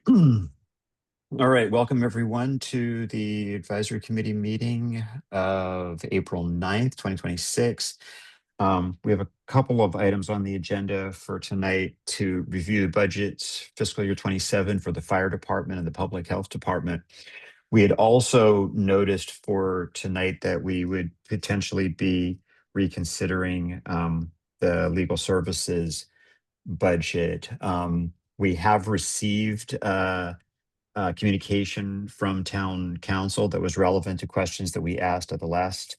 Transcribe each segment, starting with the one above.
All right, welcome everyone to the advisory committee meeting of April 9th, 2026. We have a couple of items on the agenda for tonight to review the budgets fiscal year 27 for the fire department and the public health department. We had also noticed for tonight that we would potentially be reconsidering the legal services budget. We have received communication from town council that was relevant to questions that we asked at the last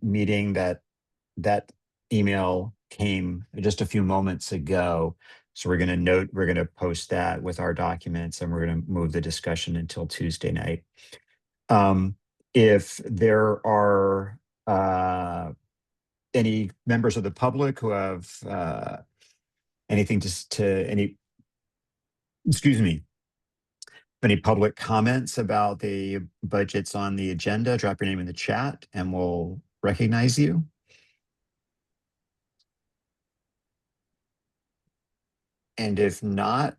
meeting. That email came just a few moments ago. So we're going to post that with our documents, and we're going to move the discussion until Tuesday night. If there are any members of the public who have anything any public comments about the budgets on the agenda, drop your name in the chat and we'll recognize you. And if not,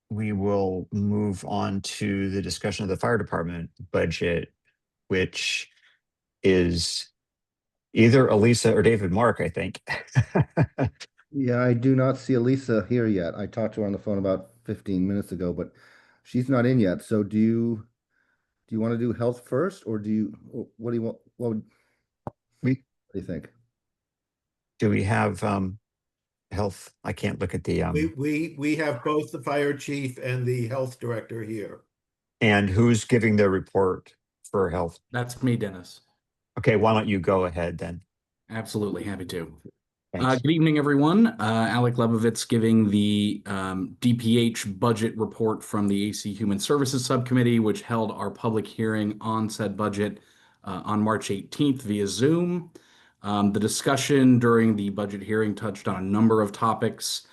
we will move on to the discussion of the fire department budget, which is either Elisa or David Mark, I think. Yeah, I do not see Elisa here yet. I talked to her on the phone about 15 minutes ago, but she's not in yet. So do you want to do health first, or what do you want? What do you think? Do we have health? I can't look at the we have both the fire chief and the health director here. And who's giving the report for health? That's me, Dennis. Okay, why don't you go ahead then? Absolutely, happy to. Good evening, everyone. Alec Lebovitz giving the DPH budget report from the AC Human Services Subcommittee, which held our public hearing on said budget on March 18th via Zoom. The discussion during the budget hearing touched on a number of topics,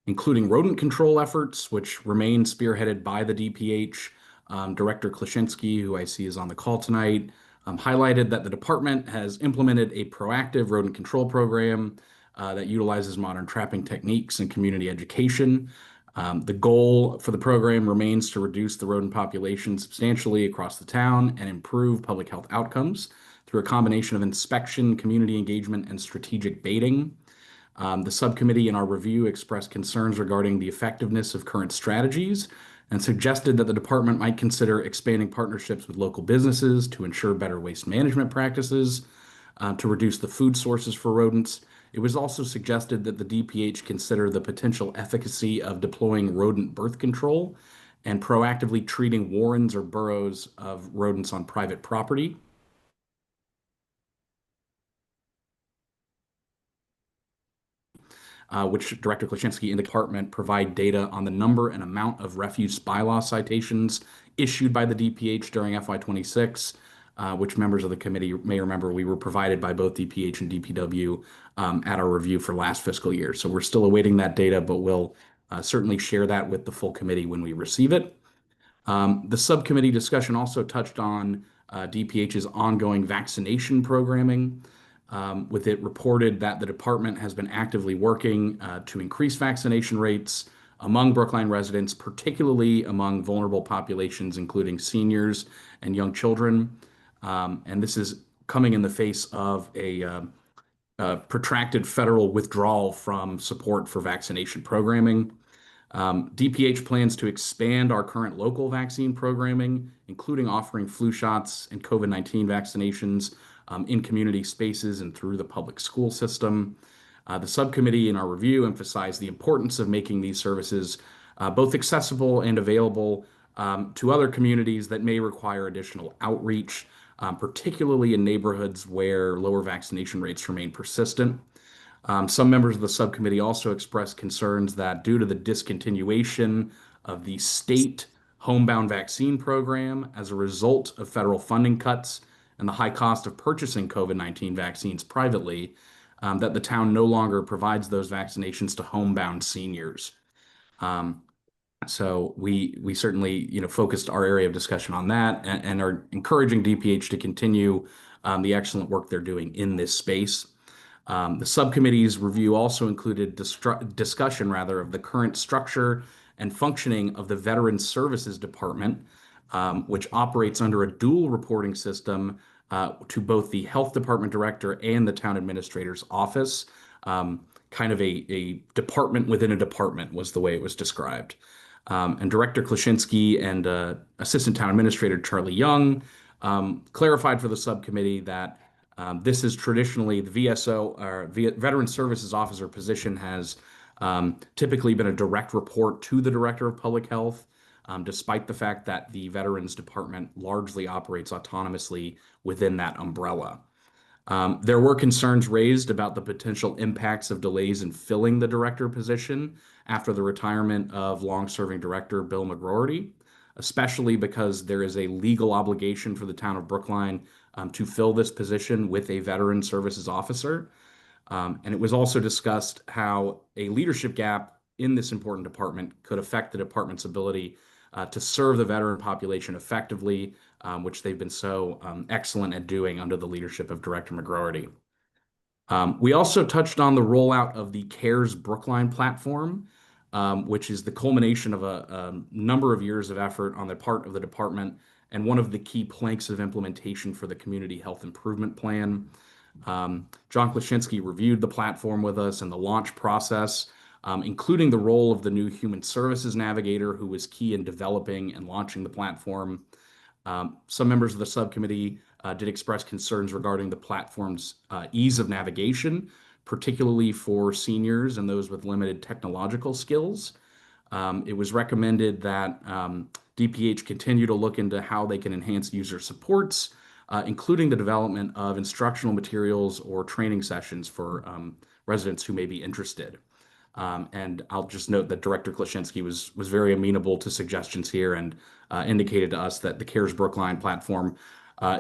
including rodent control efforts, which remain spearheaded by the DPH. Director Klaczynski, who I see is on the call tonight, highlighted that the department has implemented a proactive rodent control program that utilizes modern trapping techniques and community education. The goal for the program remains to reduce the rodent population substantially across the town and improve public health outcomes through a combination of inspection, community engagement, and strategic baiting. The subcommittee in our review expressed concerns regarding the effectiveness of current strategies and suggested that the department might consider expanding partnerships with local businesses to ensure better waste management practices, to reduce the food sources for rodents. It was also suggested that the DPH consider the potential efficacy of deploying rodent birth control and proactively treating warrens or burrows of rodents on private property. Which Director Klaczynski and the department provide data on the number and amount of refuse bylaw citations issued by the DPH during FY26, which members of the committee may remember we were provided by both DPH and DPW at our review for last fiscal year. So we're still awaiting that data, but we'll certainly share that with the full committee when we receive it. The subcommittee discussion also touched on DPH's ongoing vaccination programming. With it reported that the department has been actively working to increase vaccination rates among Brookline residents, particularly among vulnerable populations, including seniors and young children. And this is coming in the face of a protracted federal withdrawal from support for vaccination programming. DPH plans to expand our current local vaccine programming, including offering flu shots and COVID-19 vaccinations in community spaces and through the public school system. The subcommittee in our review emphasized the importance of making these services both accessible and available to other communities that may require additional outreach, particularly in neighborhoods where lower vaccination rates remain persistent. Some members of the subcommittee also expressed concerns that due to the discontinuation of the state homebound vaccine program as a result of federal funding cuts and the high cost of purchasing COVID-19 vaccines privately, that the town no longer provides those vaccinations to homebound seniors. So we certainly focused our area of discussion on that and are encouraging DPH to continue the excellent work they're doing in this space. The subcommittee's review also included discussion of the current structure and functioning of the Veterans Services Department, which operates under a dual reporting system to both the Health Department Director and the Town Administrator's Office. Kind of a department within a department was the way it was described. And Director Klaczynski and Assistant Town Administrator Charlie Young clarified for the subcommittee that this is traditionally the VSO, or Veteran Services Officer position, has typically been a direct report to the Director of Public Health, despite the fact that the Veterans Department largely operates autonomously within that umbrella. There were concerns raised about the potential impacts of delays in filling the director position after the retirement of long-serving director Bill McGroarty, especially because there is a legal obligation for the town of Brookline to fill this position with a veteran services officer. And it was also discussed how a leadership gap in this important department could affect the department's ability to serve the veteran population effectively, which they've been so excellent at doing under the leadership of Director McGroarty. We also touched on the rollout of the CARES Brookline platform, which is the culmination of a number of years of effort on the part of the department and one of the key planks of implementation for the Community Health Improvement Plan. John Klaczynski reviewed the platform with us and the launch process, including the role of the new Human Services Navigator, who was key in developing and launching the platform. Some members of the subcommittee did express concerns regarding the platform's ease of navigation, particularly for seniors and those with limited technological skills. It was recommended that DPH continue to look into how they can enhance user supports, including the development of instructional materials or training sessions for residents who may be interested. And I'll just note that Director Klaczynski was very amenable to suggestions here and indicated to us that the CARES Brookline platform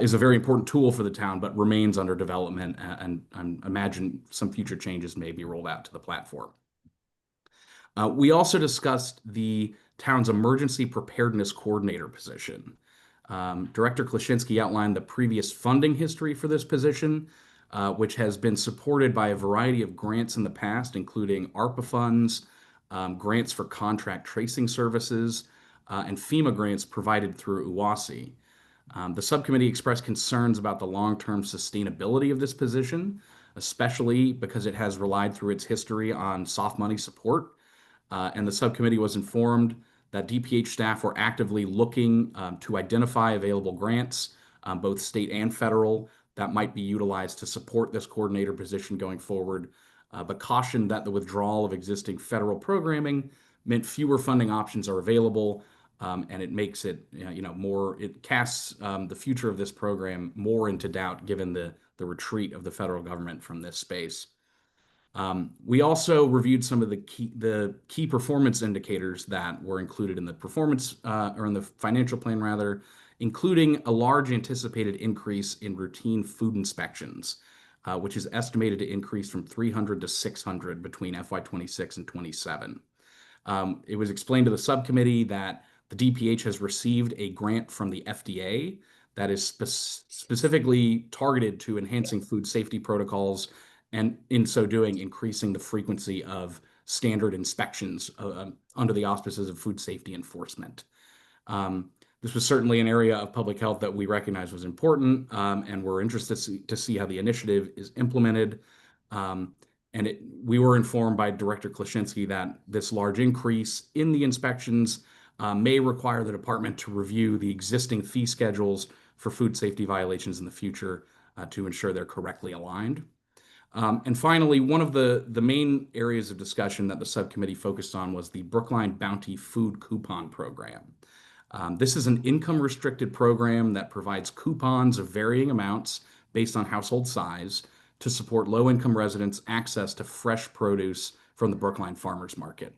is a very important tool for the town, but remains under development, and imagine some future changes may be rolled out to the platform. We also discussed the town's emergency preparedness coordinator position. Director Klaczynski outlined the previous funding history for this position, which has been supported by a variety of grants in the past, including ARPA funds, grants for contract tracing services, and FEMA grants provided through UASI. The subcommittee expressed concerns about the long-term sustainability of this position, especially because it has relied through its history on soft money support. And the subcommittee was informed that DPH staff were actively looking to identify available grants, both state and federal, that might be utilized to support this coordinator position going forward, but cautioned that the withdrawal of existing federal programming meant fewer funding options are available, and it makes it, more, it casts the future of this program more into doubt given the retreat of the federal government from this space. We also reviewed some of the key performance indicators that were included in the performance, or in the financial plan rather, including a large anticipated increase in routine food inspections, which is estimated to increase from 300 to 600 between FY26 and 27. It was explained to the subcommittee that the DPH has received a grant from the FDA that is specifically targeted to enhancing food safety protocols, and in so doing, increasing the frequency of standard inspections under the auspices of food safety enforcement. This was certainly an area of public health that we recognize was important, and we're interested to see how the initiative is implemented. We were informed by Director Klaczynski that this large increase in the inspections may require the department to review the existing fee schedules for food safety violations in the future to ensure they're correctly aligned. And finally, one of the main areas of discussion that the subcommittee focused on was the Brookline Bounty Food Coupon Program. This is an income-restricted program that provides coupons of varying amounts based on household size to support low-income residents' access to fresh produce from the Brookline Farmers Market.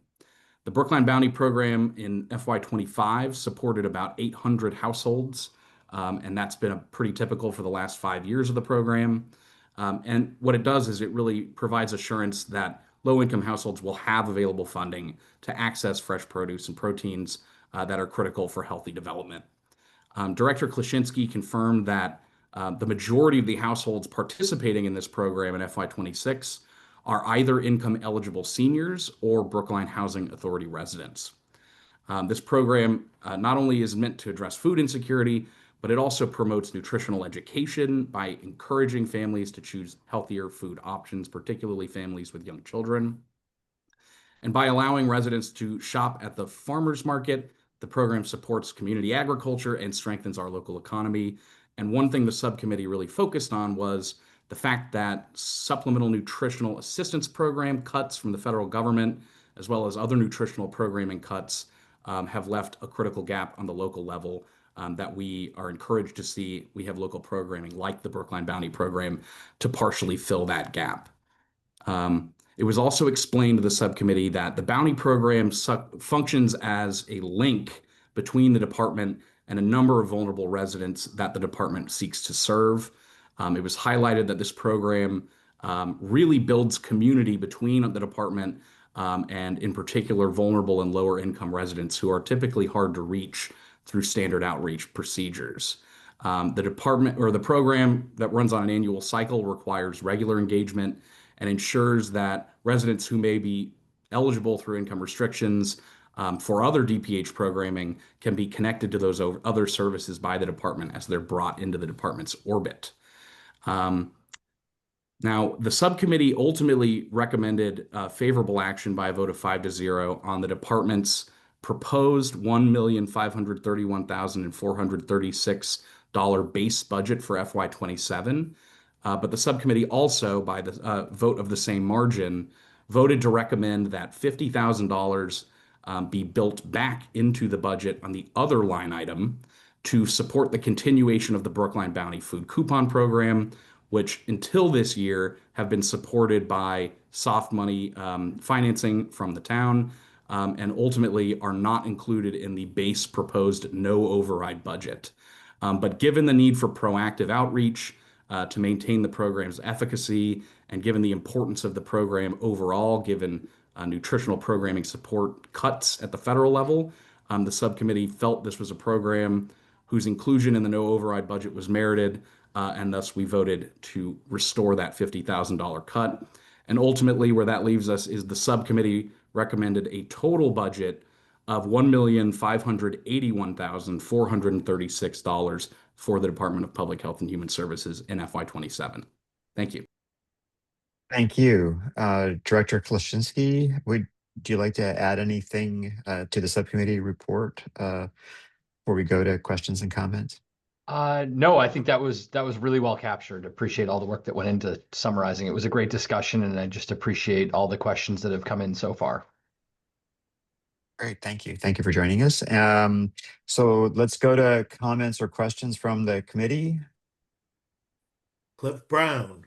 The Brookline Bounty Program in FY25 supported about 800 households, and that's been pretty typical for the last 5 years of the program. And what it does is it really provides assurance that low-income households will have available funding to access fresh produce and proteins that are critical for healthy development. Director Klaczynski confirmed that The majority of the households participating in this program in FY26 are either income eligible seniors or Brookline Housing Authority residents. This program not only is meant to address food insecurity, but it also promotes nutritional education by encouraging families to choose healthier food options, particularly families with young children. And by allowing residents to shop at the farmers market, the program supports community agriculture and strengthens our local economy. And one thing the subcommittee really focused on was the fact that supplemental nutritional assistance program cuts from the federal government, as well as other nutritional programming cuts, have left a critical gap on the local level that we are encouraged to see. We have local programming like the Brookline Bounty Program to partially fill that gap. It was also explained to the subcommittee that the Bounty Program functions as a link between the department and a number of vulnerable residents that the department seeks to serve. It was highlighted that this program really builds community between the department and in particular vulnerable and lower income residents who are typically hard to reach through standard outreach procedures. The department or the program that runs on an annual cycle requires regular engagement and ensures that residents who may be eligible through income restrictions for other DPH programming can be connected to those other services by the department as they're brought into the department's orbit. Now, the subcommittee ultimately recommended favorable action by a vote of 5-0 on the department's proposed $1,531,436 base budget for FY27. But the subcommittee also, by the vote of the same margin, voted to recommend that $50,000 be built back into the budget on the other line item to support the continuation of the Brookline Bounty Food Coupon Program, which until this year have been supported by soft money financing from the town and ultimately are not included in the base proposed no override budget. But given the need for proactive outreach to maintain the program's efficacy and given the importance of the program overall, given nutritional programming support cuts at the federal level, the subcommittee felt this was a program whose inclusion in the no override budget was merited, and thus we voted to restore that $50,000 cut. And ultimately, where that leaves us is the subcommittee recommended a total budget of $1,581,436 for the Department of Public Health and Human Services in FY27. Thank you. Thank you. Director Klaschinski, do you like to add anything to the subcommittee report before we go to questions and comments? No, I think that was really well captured. Appreciate all the work that went into summarizing. It was a great discussion, and I just appreciate all the questions that have come in so far. Great, thank you. Thank you for joining us. So let's go to comments or questions from the committee. Cliff Brown.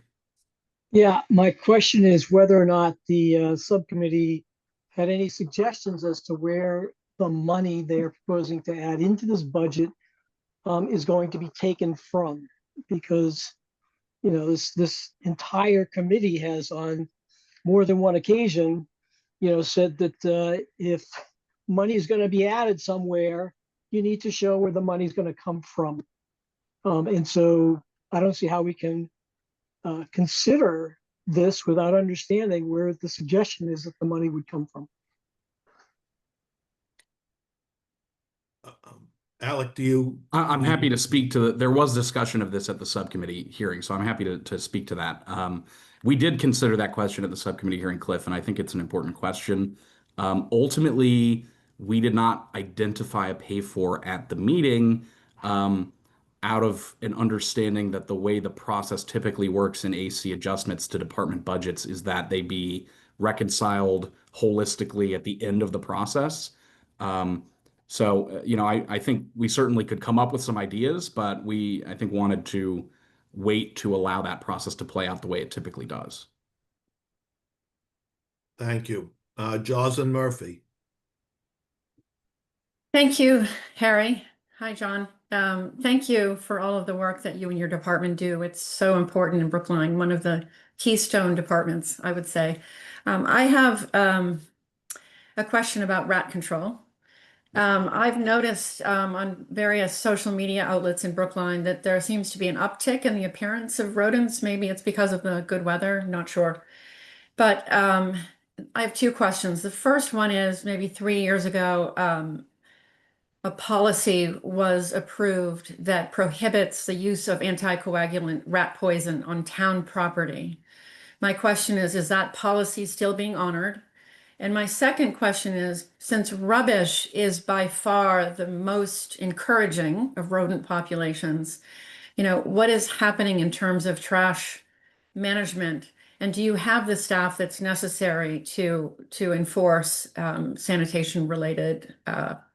Yeah, my question is whether or not the subcommittee had any suggestions as to where the money they're proposing to add into this budget is going to be taken from, because this entire committee has on more than one occasion said that if money is going to be added somewhere, you need to show where the money is going to come from. And so I don't see how we can consider this without understanding where the suggestion is that the money would come from. Alec, do you? I'm happy to speak to there was discussion of this at the subcommittee hearing, so I'm happy to speak to that. We did consider that question at the subcommittee hearing, Cliff, and I think it's an important question. Ultimately, we did not identify a pay for at the meeting out of an understanding that the way the process typically works in AC adjustments to department budgets is that they be reconciled holistically at the end of the process. So, I think we certainly could come up with some ideas, but I think wanted to wait to allow that process to play out the way it typically does. Thank you. Jocelyn Murphy. Thank you, Harry. Hi, John. Thank you for all of the work that you and your department do. It's so important in Brookline, one of the keystone departments, I would say. I have a question about rat control. I've noticed on various social media outlets in Brookline that there seems to be an uptick in the appearance of rodents. Maybe it's because of the good weather, not sure. But I have two questions. The first one is maybe 3 years ago, a policy was approved that prohibits the use of anticoagulant rat poison on town property. My question is that policy still being honored? And my second question is, since rubbish is by far the most encouraging of rodent populations, what is happening in terms of trash management? And do you have the staff that's necessary to enforce sanitation related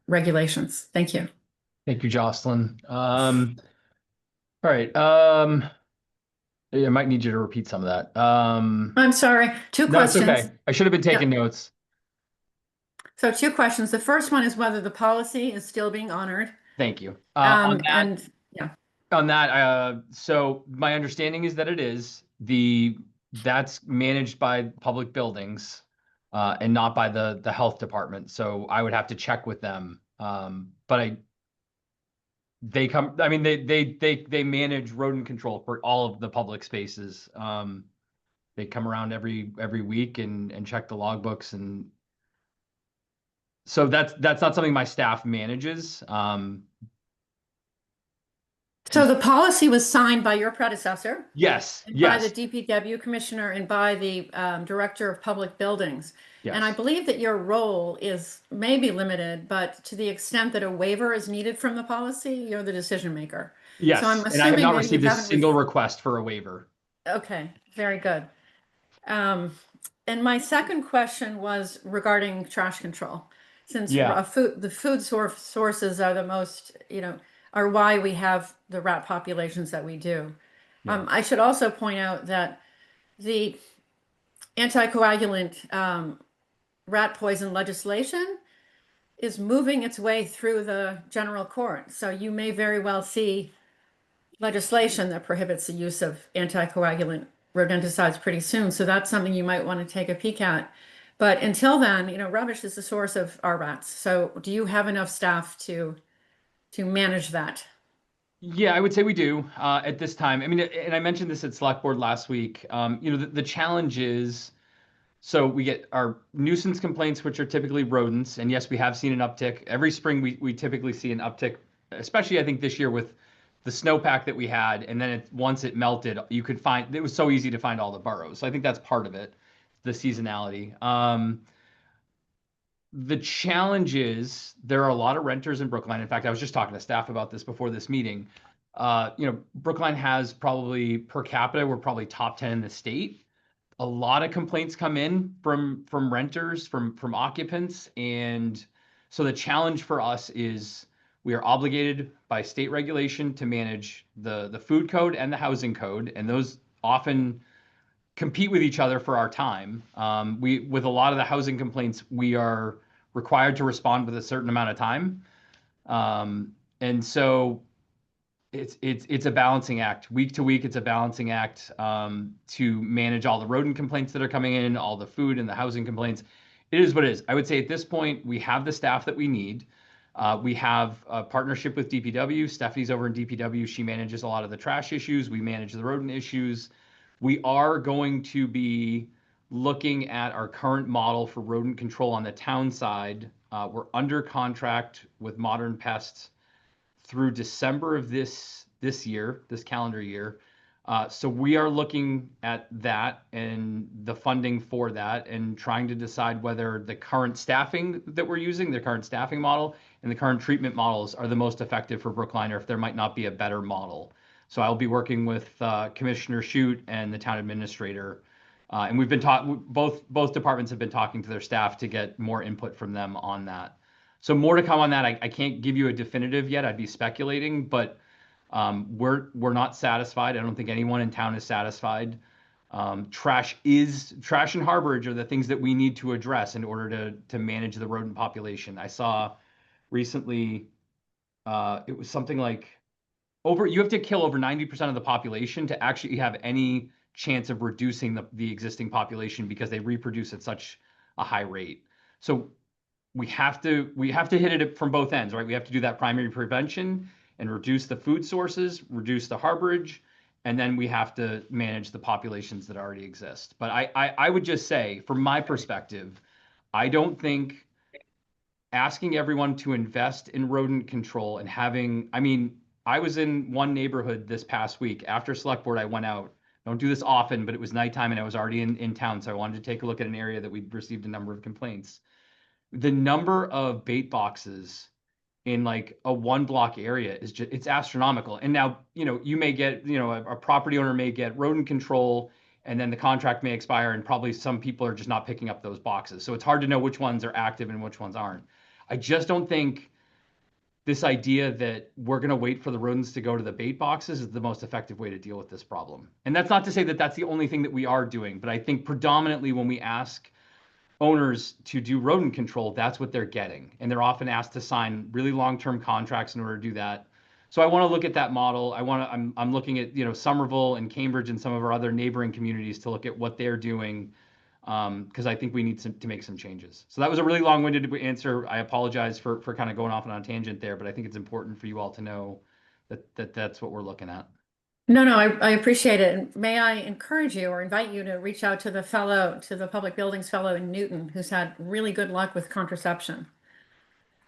regulations? Thank you. Thank you, Jocelyn. All right. I might need you to repeat some of that. I'm sorry, two No, it's questions. okay. I should have been taking notes. So two questions. The first one is whether the policy is still being honored. Thank you. And yeah, On that, so my understanding is that it is that's managed by public buildings, and not by the health department. So I would have to check with them. But they manage rodent control for all of the public spaces. They come around every week and check the logbooks, and so that's not something my staff manages. so the policy was signed by your predecessor? Yes, And by yes, the DPW commissioner and by the director of public buildings. yes. And I believe that your role is maybe limited, but to the extent that a waiver is needed from the policy, you're the decision maker. Yes, So I'm and I have assuming not that you received a haven't single request for a waiver. Okay, very good. And my second question was regarding trash control. Since Yeah. the food sources are the most, are why we have the rat populations that we do. Yeah. I should also point out that the anticoagulant rat poison legislation is moving its way through the general court. So you may very well see legislation that prohibits the use of anticoagulant rodenticides pretty soon. So that's something you might want to take a peek at. But until then, rubbish is the source of our rats. So do you have enough staff to manage that? Yeah, I would say we do at this time. I mean, and I mentioned this at Select Board last week. The challenge is, so we get our nuisance complaints, which are typically rodents. And yes, we have seen an uptick. Every spring, we typically see an uptick, especially I think this year with the snowpack that we had. And then once it melted, you could find, it was so easy to find all the burrows. So I think that's part of it, the seasonality. The challenge is there are a lot of renters in Brookline. In fact, I was just talking to staff about this before this meeting. Brookline has probably per capita, we're probably top 10 in the state. A lot of complaints come in from renters, from occupants. And so the challenge for us is we are obligated by state regulation to manage the food code and the housing code. And those often compete with each other for our time. With a lot of the housing complaints, we are required to respond with a certain amount of time. And so it's a balancing act. Week to week, it's a balancing act to manage all the rodent complaints that are coming in, all the food and the housing complaints. It is what it is. I would say at this point, we have the staff that we need. We have a partnership with DPW. Stephanie's over in DPW. She manages a lot of the trash issues. We manage the rodent issues. We are going to be looking at our current model for rodent control on the town side. We're under contract with Modern Pests through December of this calendar year. So we are looking at that and the funding for that and trying to decide whether the current staffing that we're using, the current staffing model and the current treatment models are the most effective for Brookline, or if there might not be a better model. So I'll be working with Commissioner Shute and the town administrator. And we've been both departments have been talking to their staff to get more input from them on that. So more to come on that. I can't give you a definitive yet. I'd be speculating, but we're not satisfied. I don't think anyone in town is satisfied. Trash and harborage are the things that we need to address in order to manage the rodent population. I saw recently, it was something like you have to kill over 90% of the population to actually have any chance of reducing the existing population because they reproduce at such a high rate. So we have to hit it from both ends, right? We have to do that primary prevention and reduce the food sources, reduce the harborage, and then we have to manage the populations that already exist. But I would just say, from my perspective, I don't think asking everyone to invest in rodent control and having, I mean, I was in one neighborhood this past week. After select board, I went out. Don't do this often, but it was nighttime and I was already in town. So I wanted to take a look at an area that we'd received a number of complaints. The number of bait boxes in like a 1 block area is just, it's astronomical. And now, you know, you may get, you know, a property owner may get rodent control and then the contract may expire and probably some people are just not picking up those boxes. So it's hard to know which ones are active and which ones aren't. I just don't think this idea that we're going to wait for the rodents to go to the bait boxes is the most effective way to deal with this problem. And that's not to say that that's the only thing that we are doing, but I think predominantly when we ask owners to do rodent control, that's what they're getting. And they're often asked to sign really long-term contracts in order to do that. So I want to look at that model. I'm looking at, you know, Somerville and Cambridge and some of our other neighboring communities to look at what they're doing, because I think we need to make some changes. So that was a really long-winded answer. I apologize for kind of going off on a tangent there, but I think it's important for you all to know that that's what we're looking at. No, I appreciate it. And may I encourage you or invite you to reach out to the public buildings fellow in Newton, who's had really good luck with contraception.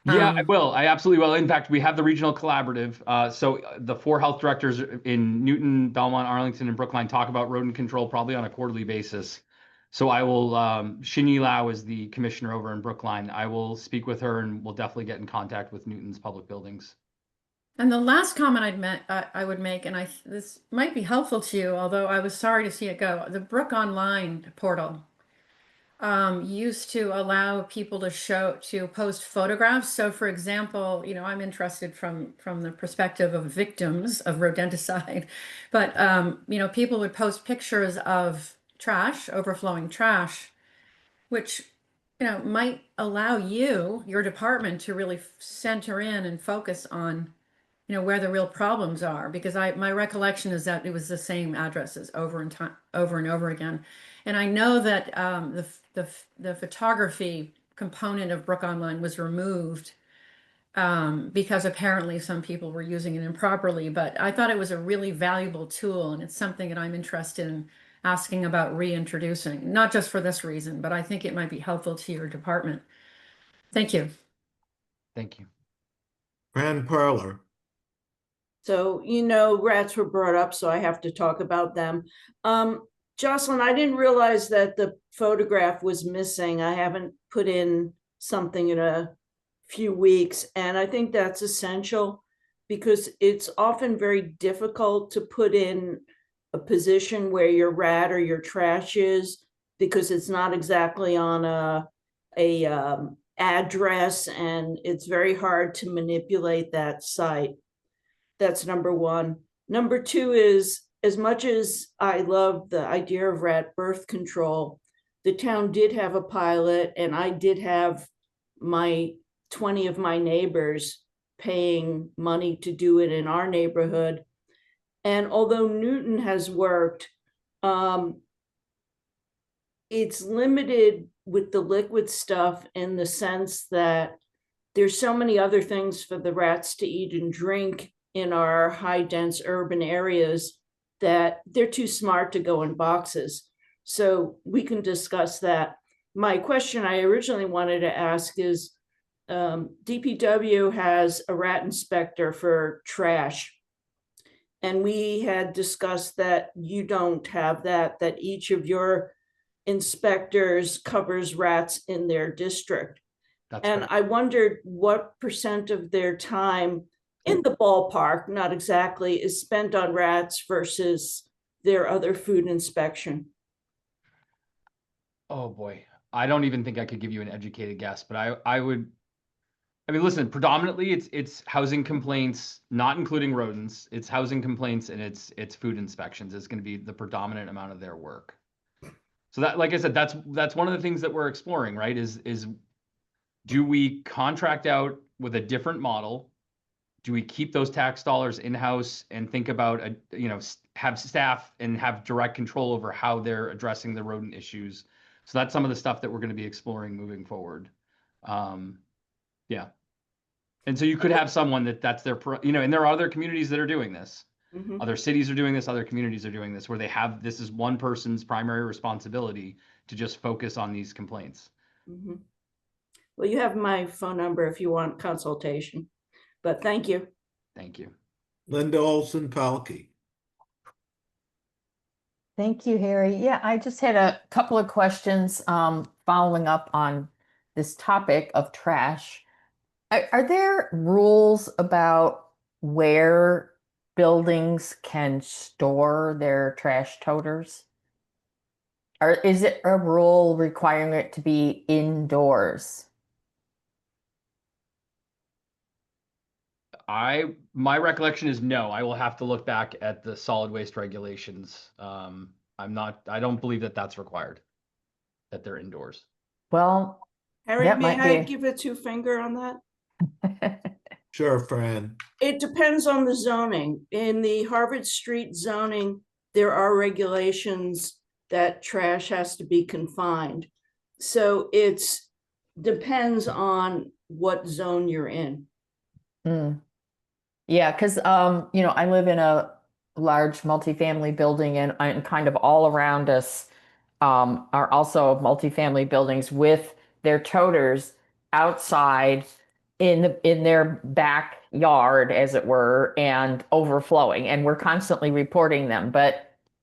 Yeah, I will. I absolutely will. In fact, we have the regional collaborative. So the 4 health directors in Newton, Belmont, Arlington, and Brookline talk about rodent control probably on a quarterly basis. So I will, Shinyi Lau is the commissioner over in Brookline. I will speak with her and we'll definitely get in contact with Newton's public buildings. And the last comment I would make, and this might be helpful to you, although I was sorry to see it go. The Brook Online portal used to allow people to post photographs. So, for example, you know, I'm interested from the perspective of victims of rodenticide, but you know, people would post pictures of trash, overflowing trash, which, you know, might allow your department to really center in and focus on, you know, where the real problems are, because my recollection is that it was the same addresses over and over again. And I know that the photography component of Brook Online was removed because apparently some people were using it improperly, but I thought it was a really valuable tool, and it's something that I'm interested in asking about reintroducing, not just for this reason, but I think it might be helpful to your department. Thank you. Thank you. Fran Parler. So, you know, rats were brought up, so I have to talk about them. Jocelyn, I didn't realize that the photograph was missing. I haven't put in something in a few weeks, and I think that's essential because it's often very difficult to put in a position where your rat or your trash is, because it's not exactly on a address, and it's very hard to manipulate that site. That's number one. Number two is, as much as I love the idea of rat birth control, the town did have a pilot, and I did have 20 of my neighbors paying money to do it in our neighborhood. And although Newton has worked, it's limited with the liquid stuff in the sense that there's so many other things for the rats to eat and drink in our high dense urban areas that they're too smart to go in boxes. So we can discuss that. My question I originally wanted to ask is, DPW has a rat inspector for trash. And we had discussed that you don't have that each of your inspectors covers rats in their district. That's and right. I wondered what % of their time, in the ballpark, not exactly, is spent on rats versus their other food inspection. Oh boy, I don't even think I could give you an educated guess, but I would. I mean, listen, predominantly it's housing complaints, not including rodents. It's housing complaints and it's food inspections is going to be the predominant amount of their work. So that, like I said, that's one of the things that we're exploring, right? Is do we contract out with a different model? Do we keep those tax dollars in-house and think about have staff and have direct control over how they're addressing the rodent issues? So that's some of the stuff that we're going to be exploring moving forward. Yeah. And so you could have someone that's their, and there are other communities that are doing this. Mhm. Other cities are doing this, other communities are doing this, where this is one person's primary responsibility to just focus on these complaints. Mhm. Well, you have my phone number if you want consultation, but thank you. Thank you. Linda Olson Palkey. Thank you, Harry. Yeah, I just had a couple of questions following up on this topic of trash. Are there rules about where buildings can store their trash toters? Or is it a rule requiring it to be indoors? My recollection is no. I will have to look back at the solid waste regulations. I don't believe that that's required, that they're indoors. Well, Harry, that may might I be. give a two finger on that? Sure, Fran. It depends on the zoning. In the Harvard Street zoning, there are regulations that trash has to be confined. So it's depends on what zone you're in. Mm. Yeah, because I live in a large multifamily building, and kind of all around us are also multifamily buildings with their toters outside in their backyard, as it were, and overflowing. And we're constantly reporting them.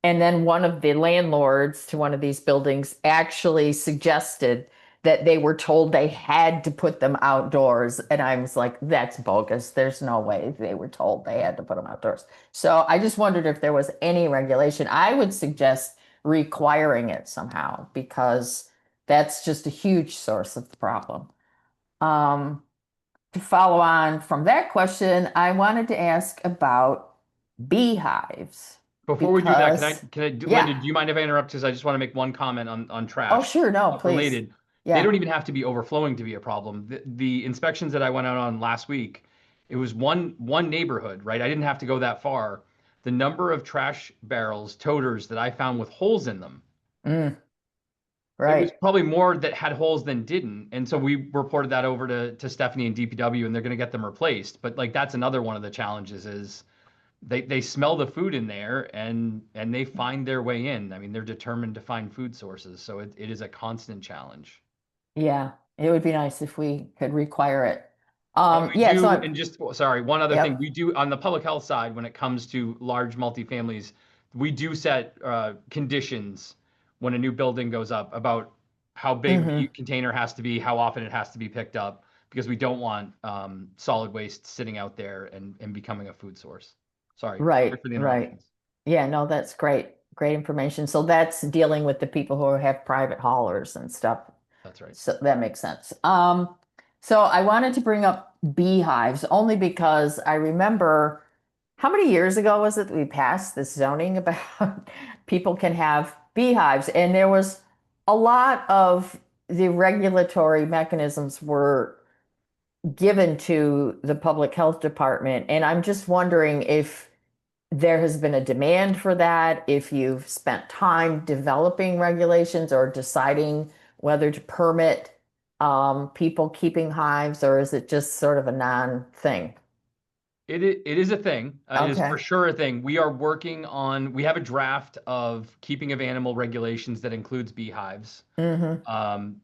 And then one of the landlords to one of these buildings actually suggested that they were told they had to put them outdoors. And I was like, that's bogus. There's no way they were told they had to put them outdoors. So I just wondered if there was any regulation. I would suggest requiring it somehow, because that's just a huge source of the problem. To follow on from that question, I wanted to ask about beehives. Before we do that, Yeah. Linda, do you mind if I interrupt? Because I just want to make one comment on trash. Oh, sure. No, please. Related. Yeah. They don't even have to be overflowing to be a problem. The inspections that I went out on last week, it was one neighborhood, right? I didn't have to go that far. The number of trash barrels, toters that I found with holes in them. Mm. It was Right. probably more that had holes than didn't. And so we reported that over to Stephanie and DPW, and they're going to get them replaced. But like, that's another one of the challenges is they smell the food in there and they find their way in. I mean, they're determined to find food sources. So it is a constant challenge. Yeah. It would be nice if we could require it. And we Yeah. do, So and just, sorry, one other thing, Yep. we do on the public health side, when it comes to large multifamilies, we do set conditions when a new building goes up about how big the container has to be, how often it has to be picked up, because we don't want solid waste sitting out there and becoming a food source. Sorry. Right, Sorry for the right. interruptions. Yeah, no, that's great. Great information. So that's dealing with the people who have private haulers and stuff. That's right. So that makes sense. So I wanted to bring up beehives only because I remember, how many years ago was it that we passed this zoning about people can have beehives? And there was a lot of the regulatory mechanisms were given to the public health department. And I'm just wondering if there has been a demand for that, if you've spent time developing regulations or deciding whether to permit people keeping hives, or is it just sort of a non-thing? It is a thing. It is Okay. for sure a thing. We are working on, we have a draft of keeping of animal regulations that includes beehives. Town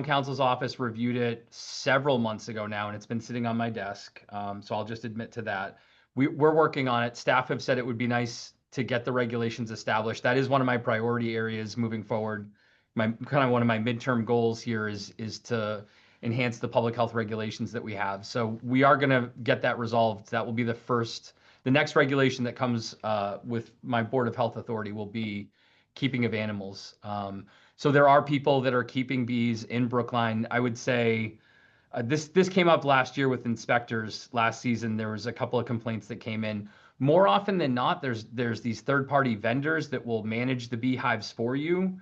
council's office reviewed it several months ago now, and it's been sitting on my desk. So I'll just admit to that. We're working on it. Staff have said it would be nice to get the regulations established. That is one of my priority areas moving forward. One of my midterm goals here is to enhance the public health regulations that we have. So we are going to get that resolved. That will be the next regulation that comes with my Board of Health Authority will be keeping of animals. So there are people that are keeping bees in Brookline. I would say this came up last year with inspectors. Last season, there was a couple of complaints that came in. More often than not, there's these third-party vendors that will manage the beehives for you.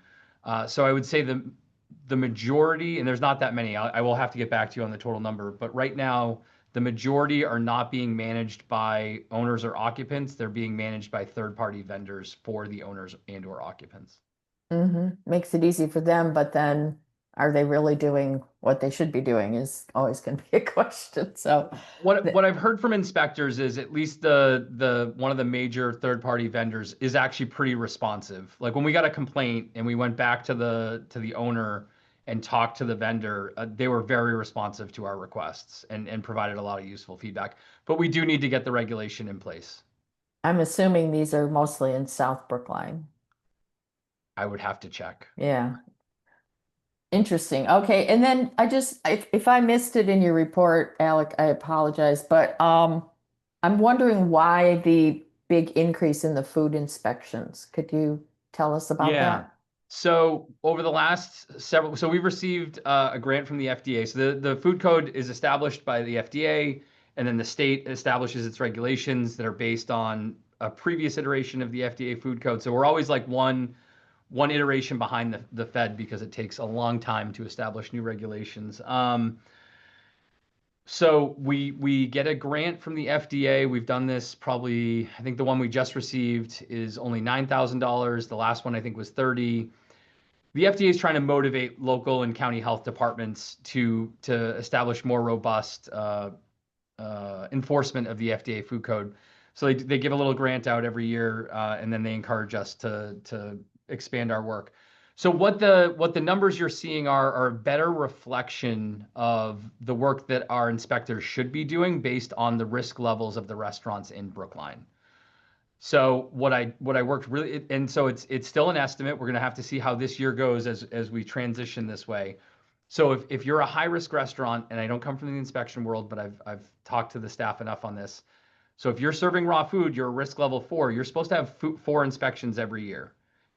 So I would say the majority, and there's not that many, I will have to get back to you on the total number, but right now, the majority are not being managed by owners or occupants. They're being managed by third-party vendors for the owners and or occupants. Makes it easy for them, but then are they really doing what they should be doing is always going to be a question. So What I've heard from inspectors is at least the one of the major third-party vendors is actually pretty responsive. Like when we got a complaint and we went back to the owner and talked to the vendor, they were very responsive to our requests and provided a lot of useful feedback. But we do need to get the regulation in place. I'm assuming these are mostly in South Brookline. I would have to check. Yeah. Interesting. Okay. And then if I missed it in your report, Alec, I apologize, but I'm wondering why the big increase in the food inspections. Could you tell us about that? So over the last several, so we've received a grant from the FDA. So the food code is established by the FDA, and then the state establishes its regulations that are based on a previous iteration of the FDA food code. So we're always like one iteration behind the Fed because it takes a long time to establish new regulations. So we get a grant from the FDA. We've done this probably, I think the one we just received is only $9,000. The last one I think was 30. The FDA is trying to motivate local and county health departments to establish more robust enforcement of the FDA food code. So they give a little grant out every year, and then they encourage us to expand our work. So what the numbers you're seeing are a better reflection of the work that our inspectors should be doing based on the risk levels of the restaurants in Brookline. So what I worked really, and so it's still an estimate. We're going to have to see how this year goes as we transition this way. So if you're a high risk restaurant, and I don't come from the inspection world, but I've talked to the staff enough on this. So if you're serving raw food, you're a risk level 4. You're supposed to have 4 inspections every year.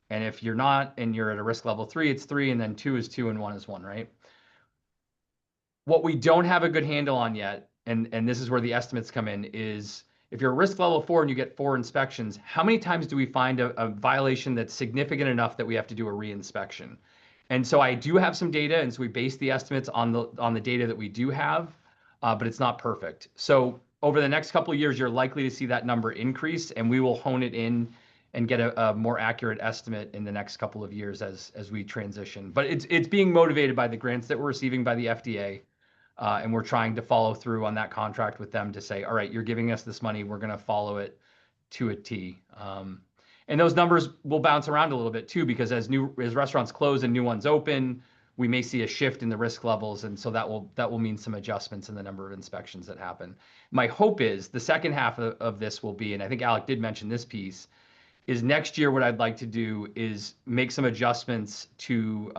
And if you're not, and you're at a risk level 3, it's 3, and then 2 is 2, and 1 is 1, right? What we don't have a good handle on yet, and this is where the estimates come in, is if you're a risk level 4 and you get 4 inspections, how many times do we find a violation that's significant enough that we have to do a reinspection? And so I do have some data, and so we base the estimates on the data that we do have, but it's not perfect. So over the next couple of years, you're likely to see that number increase, and we will hone it in and get a more accurate estimate in the next couple of years as we transition. But it's being motivated by the grants that we're receiving by the FDA, and we're trying to follow through on that contract with them to say, all right, you're giving us this money, we're going to follow it to a T. And those numbers will bounce around a little bit too, because as restaurants close and new ones open, we may see a shift in the risk levels, and so that will mean some adjustments in the number of inspections that happen. My hope is the second half of this will be, and I think Alec did mention this piece, is next year what I'd like to do is make some adjustments to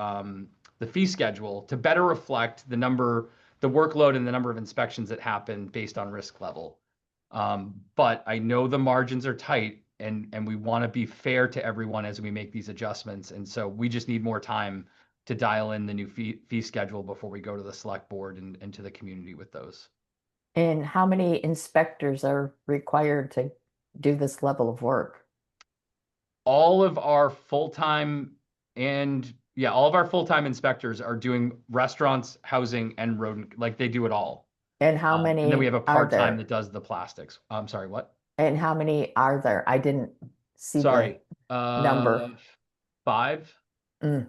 the fee schedule to better reflect the workload and the number of inspections that happen based on risk level. But I know the margins are tight, and we want to be fair to everyone as we make these adjustments. And so we just need more time to dial in the new fee schedule before we go to the select board and to the community with those. And how many inspectors are required to do this level of work? All of our full-time inspectors are doing restaurants, housing, and rodent, like they do it all. And how many and then we have a part-time are that does the plastics. I'm sorry, what? And how many are there? I didn't see Sorry, the number. 5. Mm.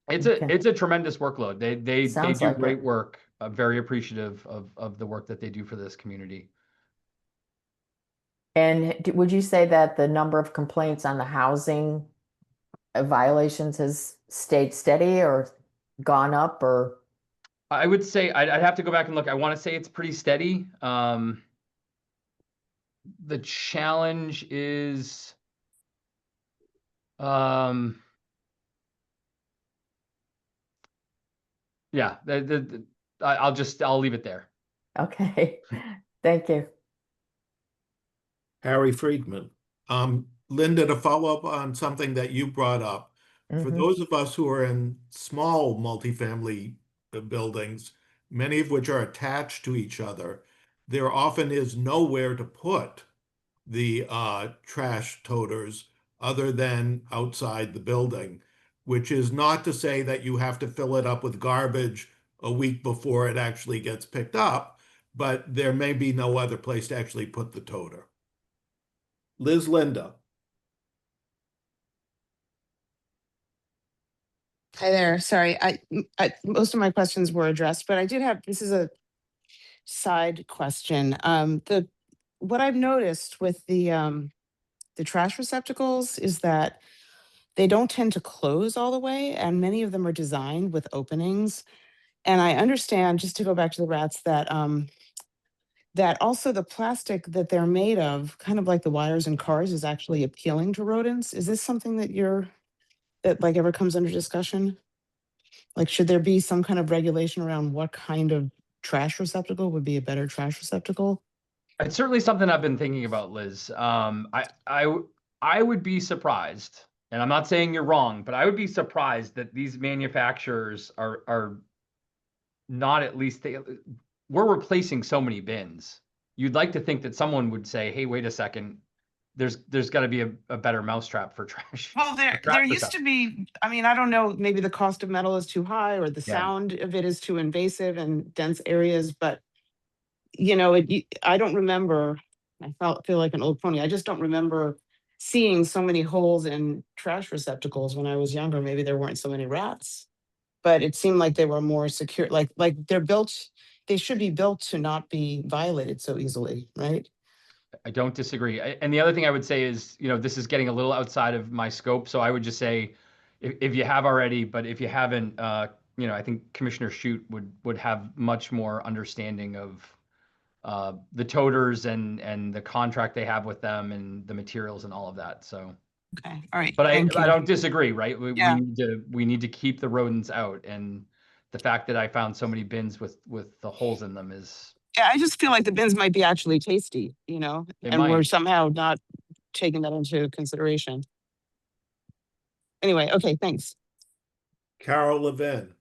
It's a tremendous workload. They do like great it. work. I'm very appreciative of the work that they do for this community. And would you say that the number of complaints on the housing violations has stayed steady or gone up, or? I would say I'd have to go back and look. I want to say it's pretty steady. The challenge is, yeah, I'll leave it there. Okay, thank you. Harry Friedman. Linda, to follow up on something that you brought up, for those of us who are in small multifamily buildings, many of which are attached to each other, there often is nowhere to put the trash toters other than outside the building, which is not to say that you have to fill it up with garbage a week before it actually gets picked up, but there may be no other place to actually put the toter. Liz Linda. Hi there. Sorry, most of my questions were addressed, but I did have, this is a side question. What I've noticed with the trash receptacles is that they don't tend to close all the way, and many of them are designed with openings. And I understand, just to go back to the rats, that that also the plastic that they're made of, kind of like the wires in cars, is actually appealing to rodents. Is this something that like ever comes under discussion? Like, should there be some kind of regulation around what kind of trash receptacle would be a better trash receptacle? It's certainly something I've been thinking about, Liz. I would be surprised, and I'm not saying you're wrong, but I would be surprised that these manufacturers are not at least we're replacing so many bins. You'd like to think that someone would say, "Hey, wait a second, there's got to be a better mousetrap for trash." Well, there used to be, I mean, I don't know, maybe the cost of metal is too high or the Yeah. sound of it is too invasive in dense areas, but I don't remember, feel like an old pony. I just don't remember seeing so many holes in trash receptacles when I was younger. Maybe there weren't so many rats, but it seemed like they were more secure, like they should be built to not be violated so easily, right? I don't disagree. And the other thing I would say is, this is getting a little outside of my scope. So I would just say, if you have already, but if you haven't, I think Commissioner Shute would have much more understanding of the toters and the contract they have with them and the materials and all of that. So, Okay, all right. but I thank you. don't disagree, right? Yeah. We need to keep the rodents out, and the fact that I found so many bins with the holes in them is. Yeah, I just feel like the bins might be actually tasty, They and we're might. somehow not taking that into consideration. Anyway, okay, thanks. Carol Levin.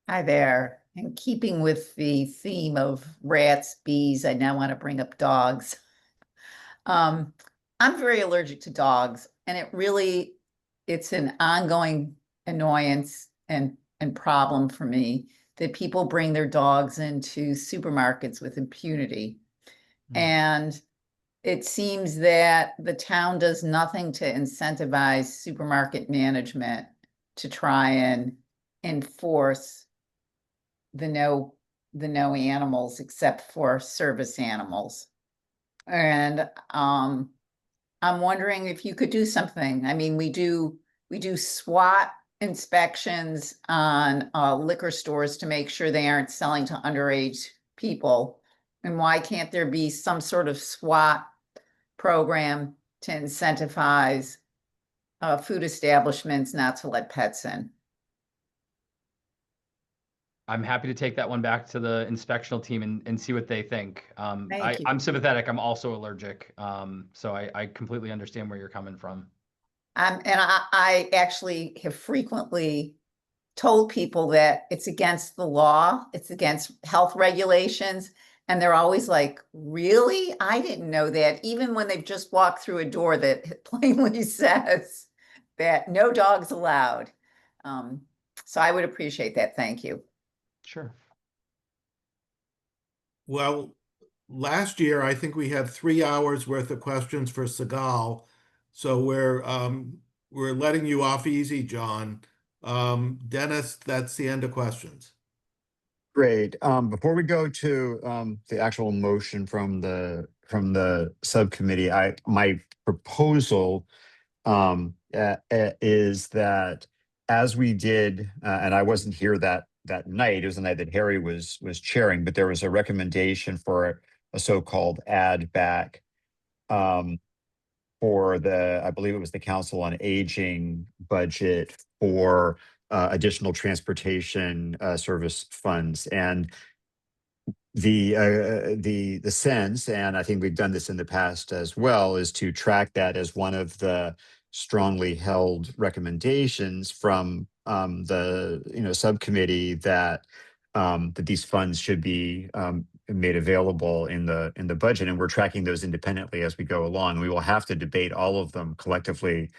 Hi there. In keeping with the theme of rats, bees, I now want to bring up dogs. I'm very allergic to dogs, and it's an ongoing annoyance and problem for me that people bring their dogs into supermarkets with impunity. And it seems that the town does nothing to incentivize supermarket management to try and enforce the no animals except for service animals. And I'm wondering if you could do something. I mean, we do SWAT inspections on liquor stores to make sure they aren't selling to underage people. And why can't there be some sort of SWAT program to incentivize food establishments not to let pets in? I'm happy to take that one back to the inspectional team and see what they think. Thank you. I'm sympathetic. I'm also allergic. So I completely understand where you're coming from. And I actually have frequently told people that it's against the law, it's against health regulations, and they're always like, really? I didn't know that, even when they've just walked through a door that plainly says that no dogs allowed. So I would appreciate that. Thank you. Sure. Well, last year, I think we had 3 hours worth of questions for Segal. So we're letting you off easy, John. Dennis, that's the end of questions. Great. Before we go to the actual motion from the subcommittee, my proposal is that as we did, and I wasn't here that night, it was the night that Harry was chairing, but there was a recommendation for a so-called add back for I believe it was the Council on Aging budget for additional transportation service funds. And the sense, and I think we've done this in the past as well, is to track that as one of the strongly held recommendations from the subcommittee that these funds should be made available in the budget, and we're tracking those independently as we go along. We will have to debate all of them collectively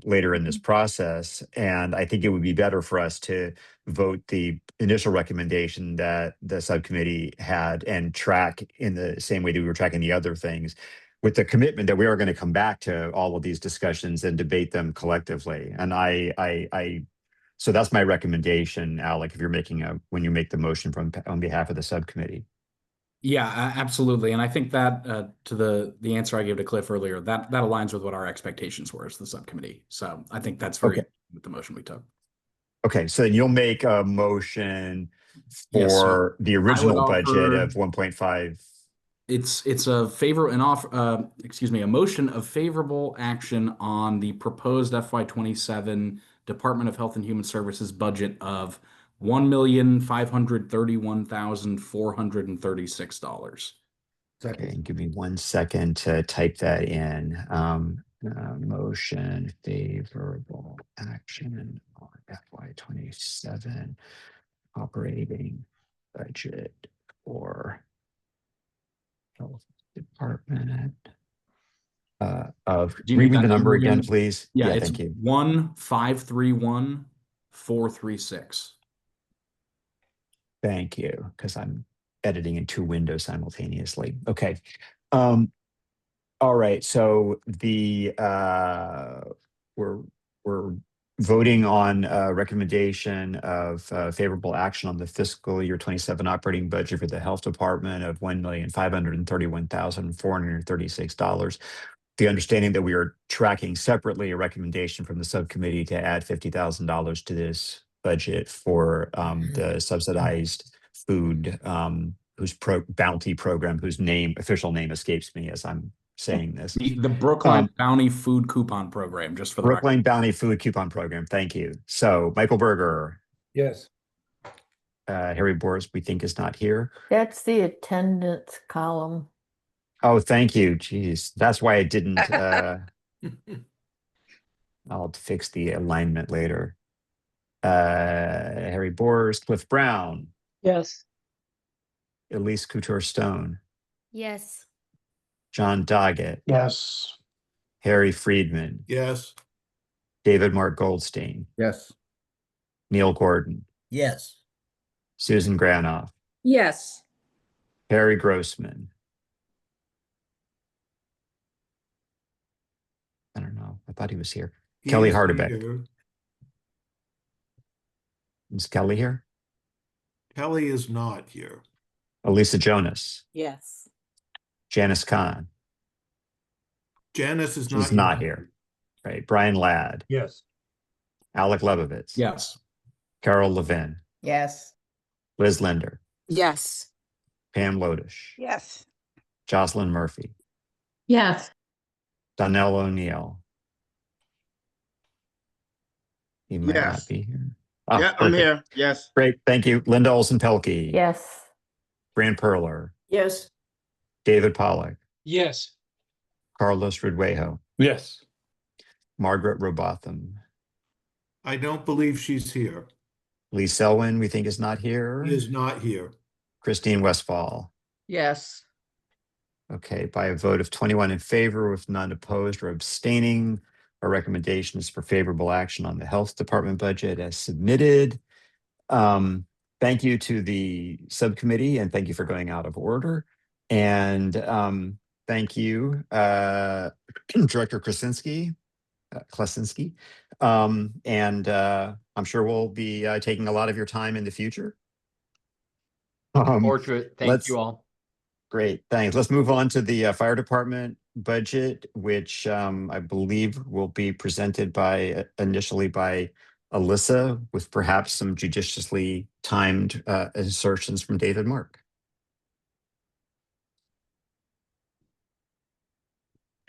later in this process, and I think it would be better for us to vote the initial recommendation that the subcommittee had and track in the same way that we were tracking the other things, with the commitment that we are going to come back to all of these discussions and debate them collectively. And I So that's my recommendation, Alec, if you're when you make the motion on behalf of the subcommittee. Yeah, absolutely. And I think that to the answer I gave to Cliff earlier, that aligns with what our expectations were as the subcommittee. So I think that's very Okay. with the motion we took. Okay, so then you'll make a motion Yes, so for the I would original budget offer- of 1.5. It's a a motion of favorable action on the proposed FY27 Department of Health and Human Services budget of $1,531,436. Okay, give me 1 second to type that in. Motion favorable action on FY27 operating budget for Health Department. Do you Read need me that the number again, again? please. Yeah, it's thank you. 1,531,436. Thank you, because I'm editing in 2 windows simultaneously. Okay. All right. So we're voting on a recommendation of favorable action on the fiscal year 27 operating budget for the health department of $1,531,436. The understanding that we are tracking separately a recommendation from the subcommittee to add $50,000 to this budget for the subsidized food whose bounty program, whose official name escapes me as I'm saying this. The Brookline Bounty Food Coupon Program, just for the record. Brookline Bounty Food Coupon Program. Thank you. So Michael Berger. Yes. Harry Boris, we think, is not here. That's the attendance column. Oh, thank you. Jeez. That's why I didn't. I'll fix the alignment later. Harry Boris, Cliff Brown, Yes. Elise Couture-Stone, Yes. John Doggett, Yes. Harry Friedman, Yes. David Mark Goldstein, Yes. Neil Gordon, Yes. Susan Granoff, Yes. Harry Grossman. I don't know. I thought he was here. He Kelly is Hardebeck. here. Is Kelly here? Kelly is not here. Elisa Jonas, Yes. Janice Kahn. Janice is She's not here. Right. Brian Ladd, Yes. Alec Lebovitz, Yes. Carol Levin, Yes. Liz Linder, Yes. Pam Lodish, Yes. Jocelyn Murphy, Yes. Donnell O'Neill. He might not Yes. be here. Ah, Yeah, I'm perfect. here. Yes. Great. Thank you. Linda Olson-Pelkey. Yes. Fran Perler, Yes. David Pollack, Yes. Carlos Ridwejo, Yes. Margaret Robotham, I don't believe she's here. Lee Selwyn, we think, is not here. He is not here. Christine Westfall. Yes. Okay, by a vote of 21 in favor with none opposed or abstaining, our recommendation is for favorable action on the health department budget as submitted. Thank you to the subcommittee and thank you for going out of order. And thank you, Director Krasinski. And I'm sure we'll be taking a lot of your time in the future. Portrait. Thank you all. Great, thanks. Let's move on to the fire department budget, which I believe will be presented initially by Alyssa, with perhaps some judiciously timed assertions from David Mark.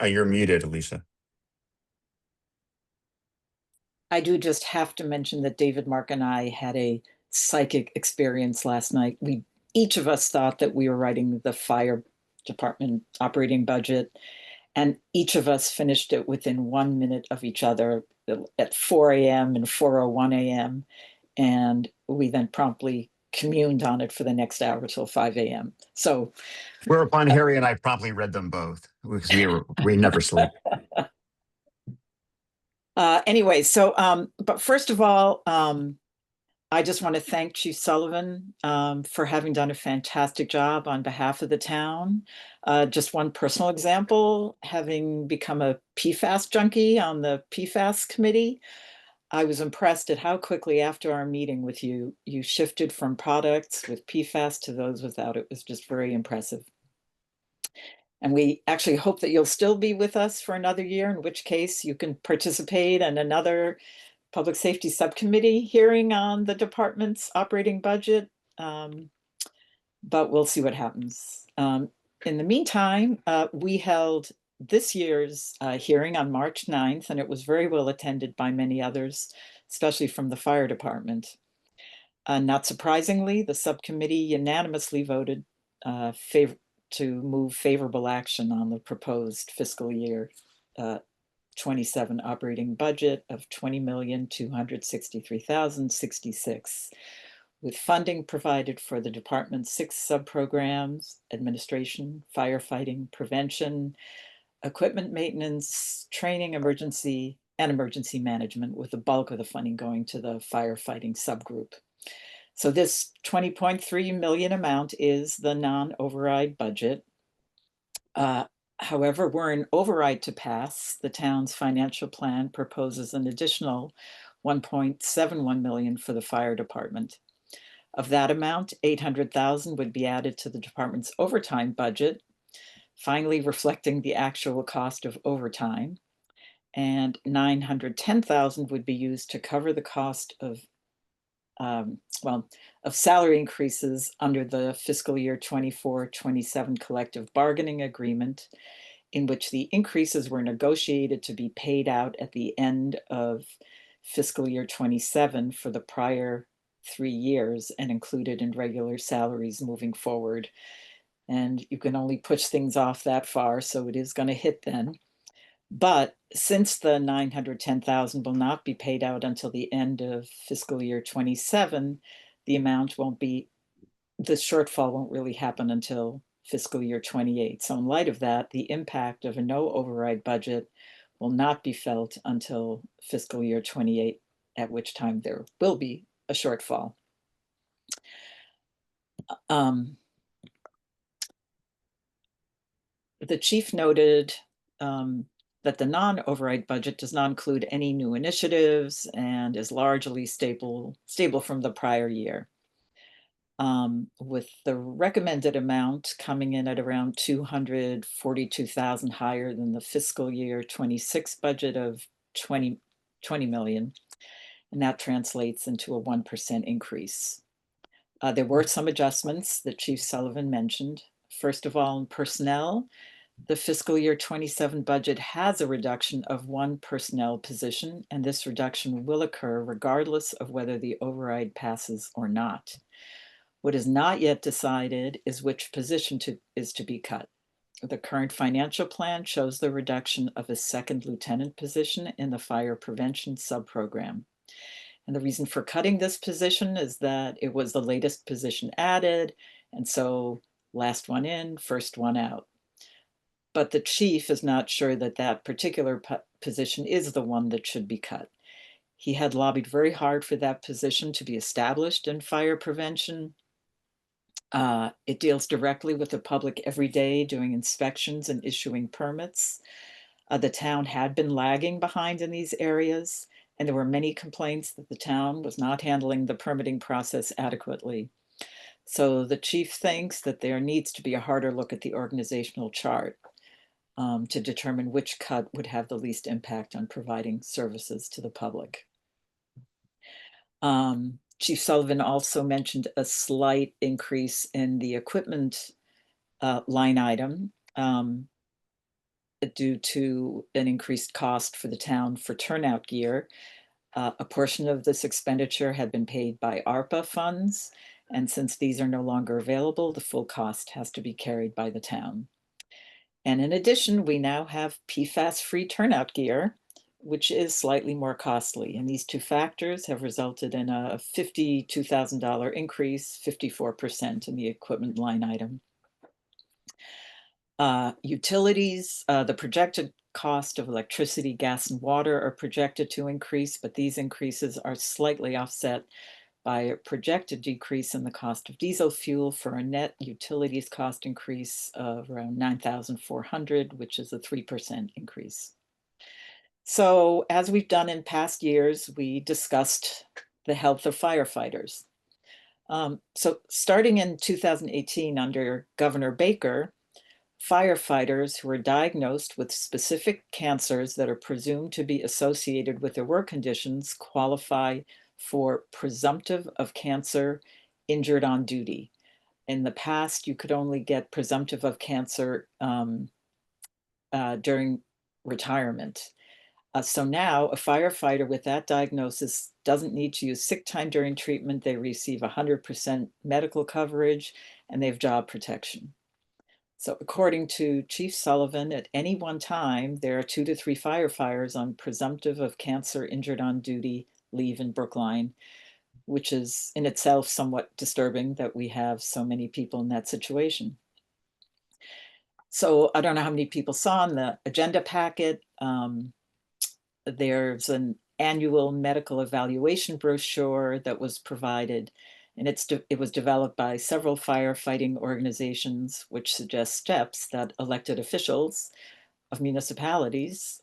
You're muted, Alyssa. I do just have to mention that David Mark and I had a psychic experience last night. Each of us thought that we were writing the fire department operating budget, and each of us finished it within 1 minute of each other at 4 a.m. and 4:01 a.m. And we then promptly communed on it for the next hour till 5 a.m. So whereupon Harry and I promptly read them both because we never sleep. Anyway, so but first of all, I just want to thank Chief Sullivan for having done a fantastic job on behalf of the town. Just one personal example, having become a PFAS junkie on the PFAS committee, I was impressed at how quickly after our meeting with you, you shifted from products with PFAS to those without. It was just very impressive. And we actually hope that you'll still be with us for another year, in which case you can participate in another Public Safety Subcommittee hearing on the department's operating budget. But we'll see what happens. In the meantime, we held this year's hearing on March 9th, and it was very well attended by many others, especially from the fire department. Not surprisingly, the subcommittee unanimously voted to move favorable action on the proposed fiscal year 27 operating budget of $20,263,066, with funding provided for the department's 6 sub-programs: administration, firefighting, prevention, equipment maintenance, training, emergency management, with the bulk of the funding going to the firefighting subgroup. So this 20.3 million amount is the non-override budget. However, were an override to pass, the town's financial plan proposes an additional 1.71 million for the fire department. Of that amount, 800,000 would be added to the department's overtime budget, finally reflecting the actual cost of overtime, and 910,000 would be used to cover the cost of salary increases under the fiscal year 24-27 collective bargaining agreement, in which the increases were negotiated to be paid out at the end of fiscal year 27 for the prior 3 years and included in regular salaries moving forward. And you can only push things off that far, so it is going to hit then. But since the 910,000 will not be paid out until the end of fiscal year 27, the shortfall won't really happen until fiscal year 28. So in light of that, the impact of a no override budget will not be felt until fiscal year 28, at which time there will be a shortfall. The chief noted that the non-override budget does not include any new initiatives and is largely stable from the prior year, with the recommended amount coming in at around 242,000 higher than the fiscal year 26 budget of 20 million, and that translates into a 1% increase. There were some adjustments that Chief Sullivan mentioned. First of all, in personnel, the fiscal year 27 budget has a reduction of 1 personnel position, and this reduction will occur regardless of whether the override passes or not. What is not yet decided is which position is to be cut. The current financial plan shows the reduction of a 2nd lieutenant position in the fire prevention subprogram. And the reason for cutting this position is that it was the latest position added, and so last one in, first one out. But the chief is not sure that that particular position is the one that should be cut. He had lobbied very hard for that position to be established in fire prevention. It deals directly with the public every day, doing inspections and issuing permits. The town had been lagging behind in these areas, and there were many complaints that the town was not handling the permitting process adequately. So the chief thinks that there needs to be a harder look at the organizational chart to determine which cut would have the least impact on providing services to the public. Chief Sullivan also mentioned a slight increase in the equipment line item due to an increased cost for the town for turnout gear. A portion of this expenditure had been paid by ARPA funds, and since these are no longer available, the full cost has to be carried by the town. And in addition, we now have PFAS-free turnout gear, which is slightly more costly. And these 2 factors have resulted in a $52,000 increase, 54% in the equipment line item. Utilities, the projected cost of electricity, gas, and water are projected to increase, but these increases are slightly offset by a projected decrease in the cost of diesel fuel for a net utilities cost increase of around $9,400, which is a 3% increase. So as we've done in past years, we discussed the health of firefighters. So starting in 2018 under Governor Baker, firefighters who are diagnosed with specific cancers that are presumed to be associated with their work conditions qualify for presumptive of cancer injured on duty. In the past, you could only get presumptive of cancer during retirement. So now a firefighter with that diagnosis doesn't need to use sick time during treatment. They receive 100% medical coverage and they have job protection. So according to Chief Sullivan, at any one time, there are 2 to 3 firefighters on presumptive of cancer injured on duty leave in Brookline, which is in itself somewhat disturbing that we have so many people in that situation. So I don't know how many people saw in the agenda packet. There's an annual medical evaluation brochure that was provided, and it was developed by several firefighting organizations, which suggests steps that elected officials of municipalities,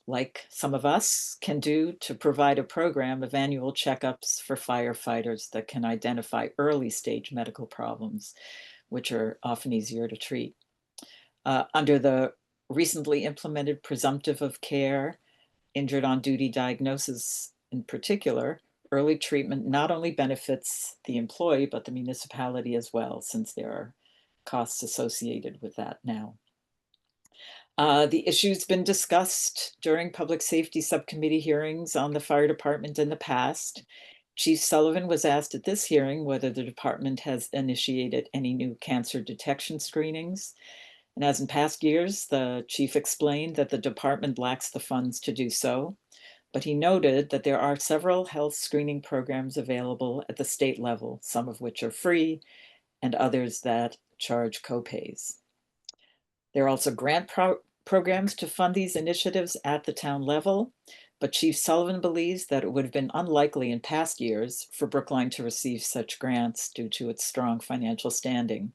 like some of us, can do to provide a program of annual checkups for firefighters that can identify early stage medical problems, which are often easier to treat. Under the recently implemented presumptive of care, injured on duty diagnosis in particular, early treatment not only benefits the employee, but the municipality as well, since there are costs associated with that now. The issue's been discussed during public safety subcommittee hearings on the fire department in the past. Chief Sullivan was asked at this hearing whether the department has initiated any new cancer detection screenings. And as in past years, the chief explained that the department lacks the funds to do so, but he noted that there are several health screening programs available at the state level, some of which are free and others that charge copays. There are also grant programs to fund these initiatives at the town level, but Chief Sullivan believes that it would have been unlikely in past years for Brookline to receive such grants due to its strong financial standing.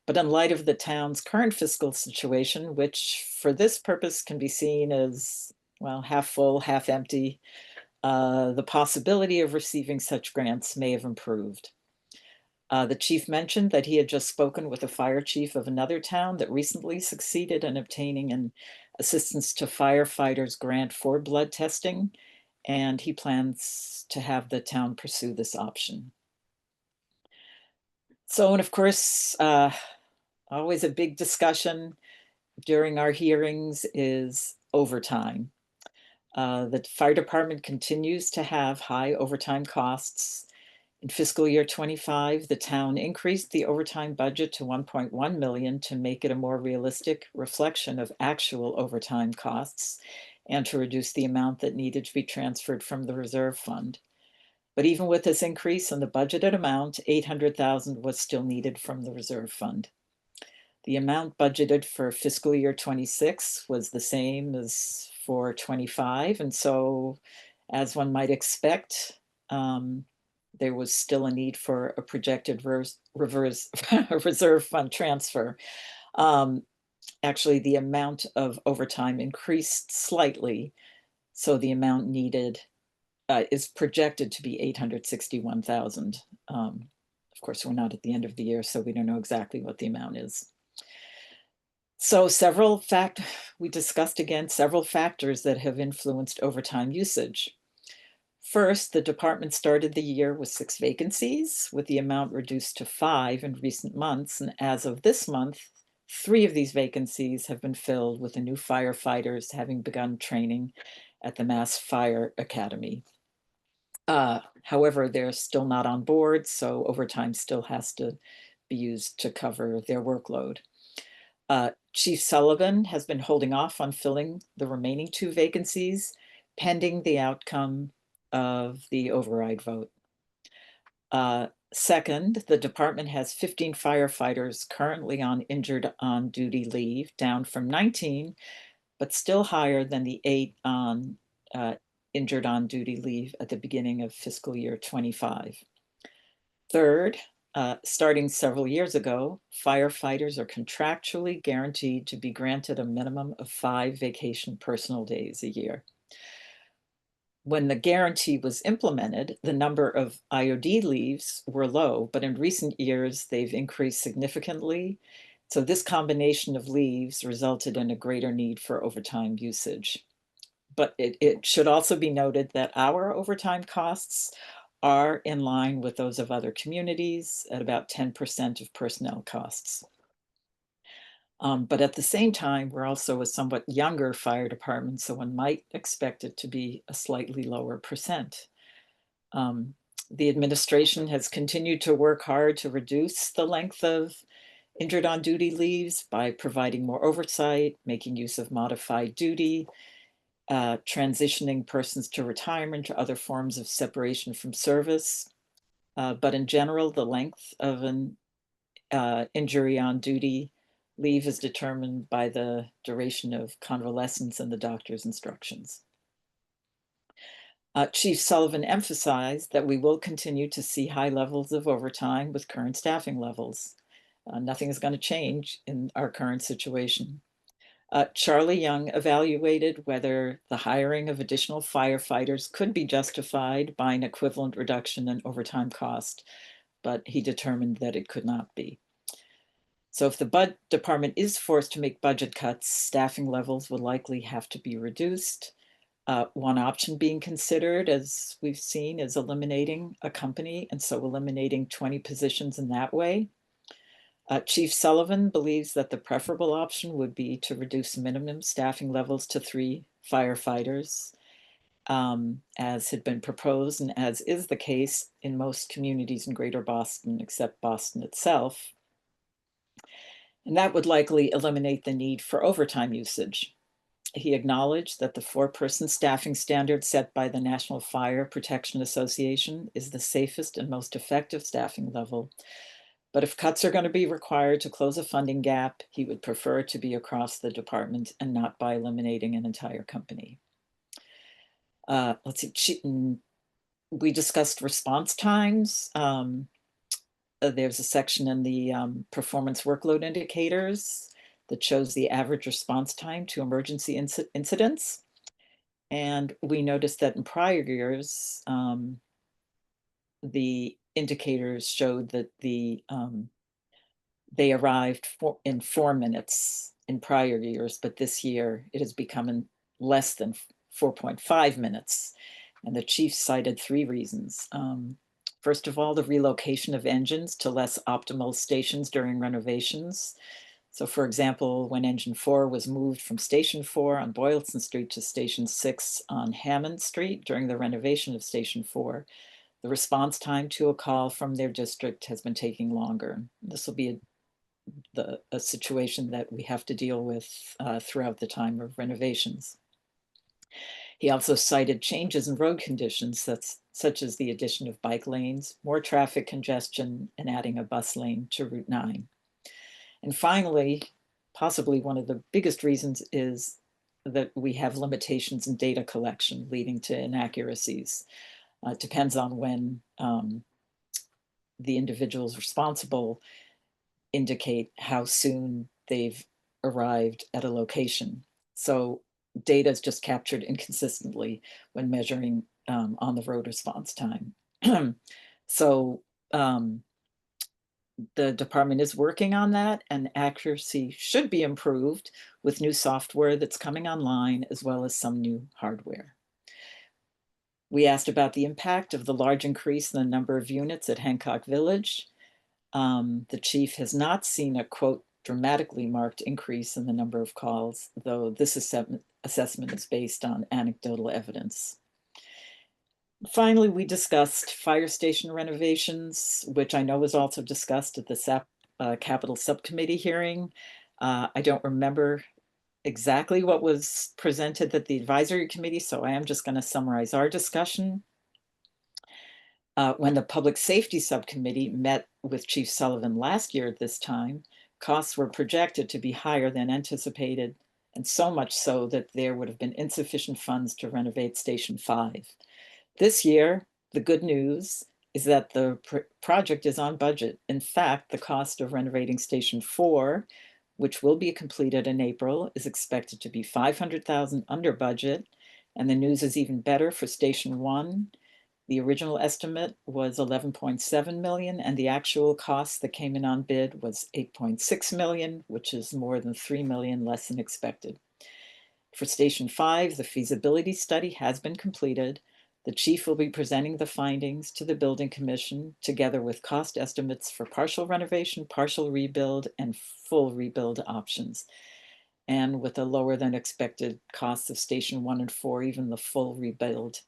But in light of the town's current fiscal situation, which for this purpose can be seen as, well, half full, half empty, the possibility of receiving such grants may have improved. The chief mentioned that he had just spoken with a fire chief of another town that recently succeeded in obtaining an assistance to firefighters grant for blood testing, and he plans to have the town pursue this option. So, and of course, always a big discussion during our hearings is overtime. The fire department continues to have high overtime costs. In fiscal year 25, the town increased the overtime budget to 1.1 million to make it a more realistic reflection of actual overtime costs and to reduce the amount that needed to be transferred from the reserve fund. But even with this increase in the budgeted amount, 800,000 was still needed from the reserve fund. The amount budgeted for fiscal year 26 was the same as for 25. And so, as one might expect, there was still a need for a projected reserve fund transfer. Actually, the amount of overtime increased slightly. So the amount needed is projected to be 861,000. Of course, we're not at the end of the year, so we don't know exactly what the amount is. So we discussed again several factors that have influenced overtime usage. First, the department started the year with 6 vacancies, with the amount reduced to 5 in recent months. And as of this month, 3 of these vacancies have been filled with the new firefighters having begun training at the Mass Fire Academy. However, they're still not on board, so overtime still has to be used to cover their workload. Chief Sullivan has been holding off on filling the remaining 2 vacancies pending the outcome of the override vote. Second, the department has 15 firefighters currently on injured on duty leave, down from 19, but still higher than the 8 on injured on duty leave at the beginning of fiscal year 25. Third, starting several years ago, firefighters are contractually guaranteed to be granted a minimum of 5 vacation personal days a year. When the guarantee was implemented, the number of IOD leaves were low, but in recent years, they've increased significantly. So this combination of leaves resulted in a greater need for overtime usage. But it should also be noted that our overtime costs are in line with those of other communities at about 10% of personnel costs. But at the same time, we're also a somewhat younger fire department, so one might expect it to be a slightly lower percent. The administration has continued to work hard to reduce the length of injured on duty leaves by providing more oversight, making use of modified duty, transitioning persons to retirement or other forms of separation from service. But in general, the length of an injury on duty leave is determined by the duration of convalescence and the doctor's instructions. Chief Sullivan emphasized that we will continue to see high levels of overtime with current staffing levels. Nothing is going to change in our current situation. Charlie Young evaluated whether the hiring of additional firefighters could be justified by an equivalent reduction in overtime cost, but he determined that it could not be. So if the department is forced to make budget cuts, staffing levels will likely have to be reduced. One option being considered, as we've seen, is eliminating a company, and so eliminating 20 positions in that way. Chief Sullivan believes that the preferable option would be to reduce minimum staffing levels to 3 firefighters, as had been proposed and as is the case in most communities in Greater Boston, except Boston itself. And that would likely eliminate the need for overtime usage. He acknowledged that the 4-person staffing standard set by the National Fire Protection Association is the safest and most effective staffing level. But if cuts are going to be required to close a funding gap, he would prefer to be across the department and not by eliminating an entire company. Let's see, we discussed response times. There's a section in the performance workload indicators that shows the average response time to emergency incidents. And we noticed that in prior years, the indicators showed that they arrived in 4 minutes in prior years, but this year it has become less than 4.5 minutes. And the chief cited 3 reasons. First of all, the relocation of engines to less optimal stations during renovations. So for example, when engine 4 was moved from station 4 on Boylston Street to station 6 on Hammond Street during the renovation of station 4, the response time to a call from their district has been taking longer. This will be a situation that we have to deal with throughout the time of renovations. He also cited changes in road conditions, such as the addition of bike lanes, more traffic congestion, and adding a bus lane to Route 9. And finally, possibly one of the biggest reasons is that we have limitations in data collection leading to inaccuracies. It depends on when the individuals responsible indicate how soon they've arrived at a location. So data is just captured inconsistently when measuring on the road response time. So the department is working on that, and accuracy should be improved with new software that's coming online, as well as some new hardware. We asked about the impact of the large increase in the number of units at Hancock Village. The chief has not seen a, quote, dramatically marked increase in the number of calls, though this assessment is based on anecdotal evidence. Finally, we discussed fire station renovations, which I know was also discussed at the Capital Subcommittee hearing. I don't remember exactly what was presented at the advisory committee, so I am just going to summarize our discussion. When the Public Safety Subcommittee met with Chief Sullivan last year at this time, costs were projected to be higher than anticipated, and so much so that there would have been insufficient funds to renovate Station 5. This year, the good news is that the project is on budget. In fact, the cost of renovating Station 4, which will be completed in April, is expected to be $500,000 under budget. And the news is even better for Station 1. The original estimate was 11.7 million, and the actual cost that came in on bid was 8.6 million, which is more than 3 million less than expected. For Station 5, the feasibility study has been completed. The chief will be presenting the findings to the building commission, together with cost estimates for partial renovation, partial rebuild, and full rebuild options. And with a lower than expected cost of Station 1 and 4, even the full rebuild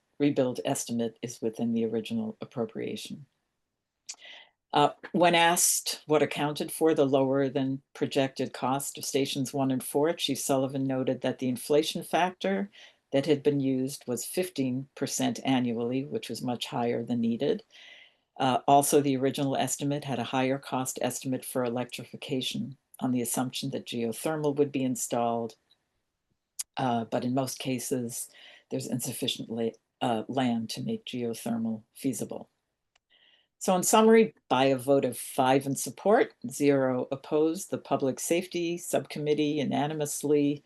estimate is within the original appropriation. When asked what accounted for the lower than projected cost of Stations 1 and 4, Chief Sullivan noted that the inflation factor that had been used was 15% annually, which was much higher than needed. Also, the original estimate had a higher cost estimate for electrification on the assumption that geothermal would be installed. But in most cases, there's insufficient land to make geothermal feasible. So in summary, by a vote of 5 in support, 0 opposed, the Public Safety Subcommittee unanimously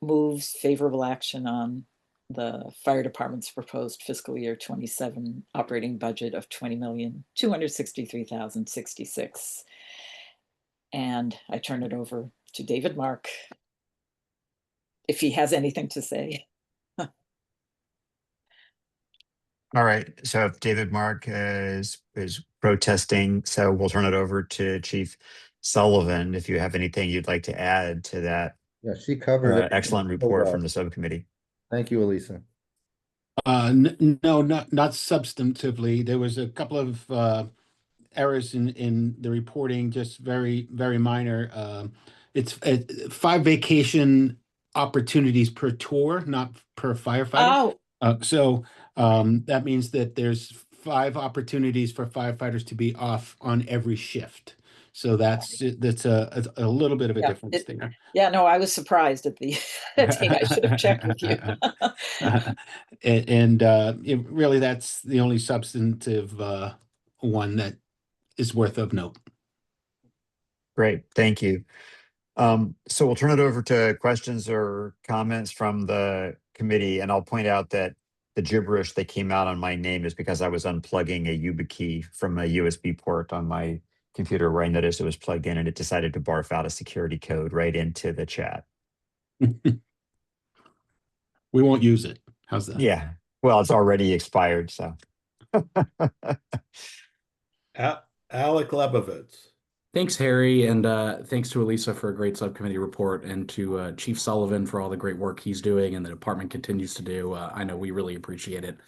moves favorable action on the fire department's proposed fiscal year 27 operating budget of $20,263,066. And I turn it over to David Mark, if he has anything to say. All right, so if David Mark is protesting, so we'll turn it over to Chief Sullivan if you have anything you'd like to add to that. Yeah, she covered it. Excellent so report well. from the subcommittee. Thank you, Elisa. No, not substantively. There was a couple of errors in the reporting, just very, very minor. It's 5 vacation opportunities per tour, not per firefighter. So that means that there's 5 opportunities for firefighters to be off on every shift. So that's a little bit of a difference there. Yeah, no, I was surprised at the date. I should have checked with you. Really, that's the only substantive one that is worth of note. Great, thank you. So we'll turn it over to questions or comments from the committee, and I'll point out that the gibberish that came out on my name is because I was unplugging a YubiKey from a USB port on my computer where I noticed it was plugged in and it decided to barf out a security code right into the chat. We won't use it. How's that? Yeah, well, it's already expired, so. Alec Lebovitz. Thanks, Harry, and thanks to Elisa for a great subcommittee report, and to Chief Sullivan for all the great work he's doing and the department continues to do. I know we really appreciate it.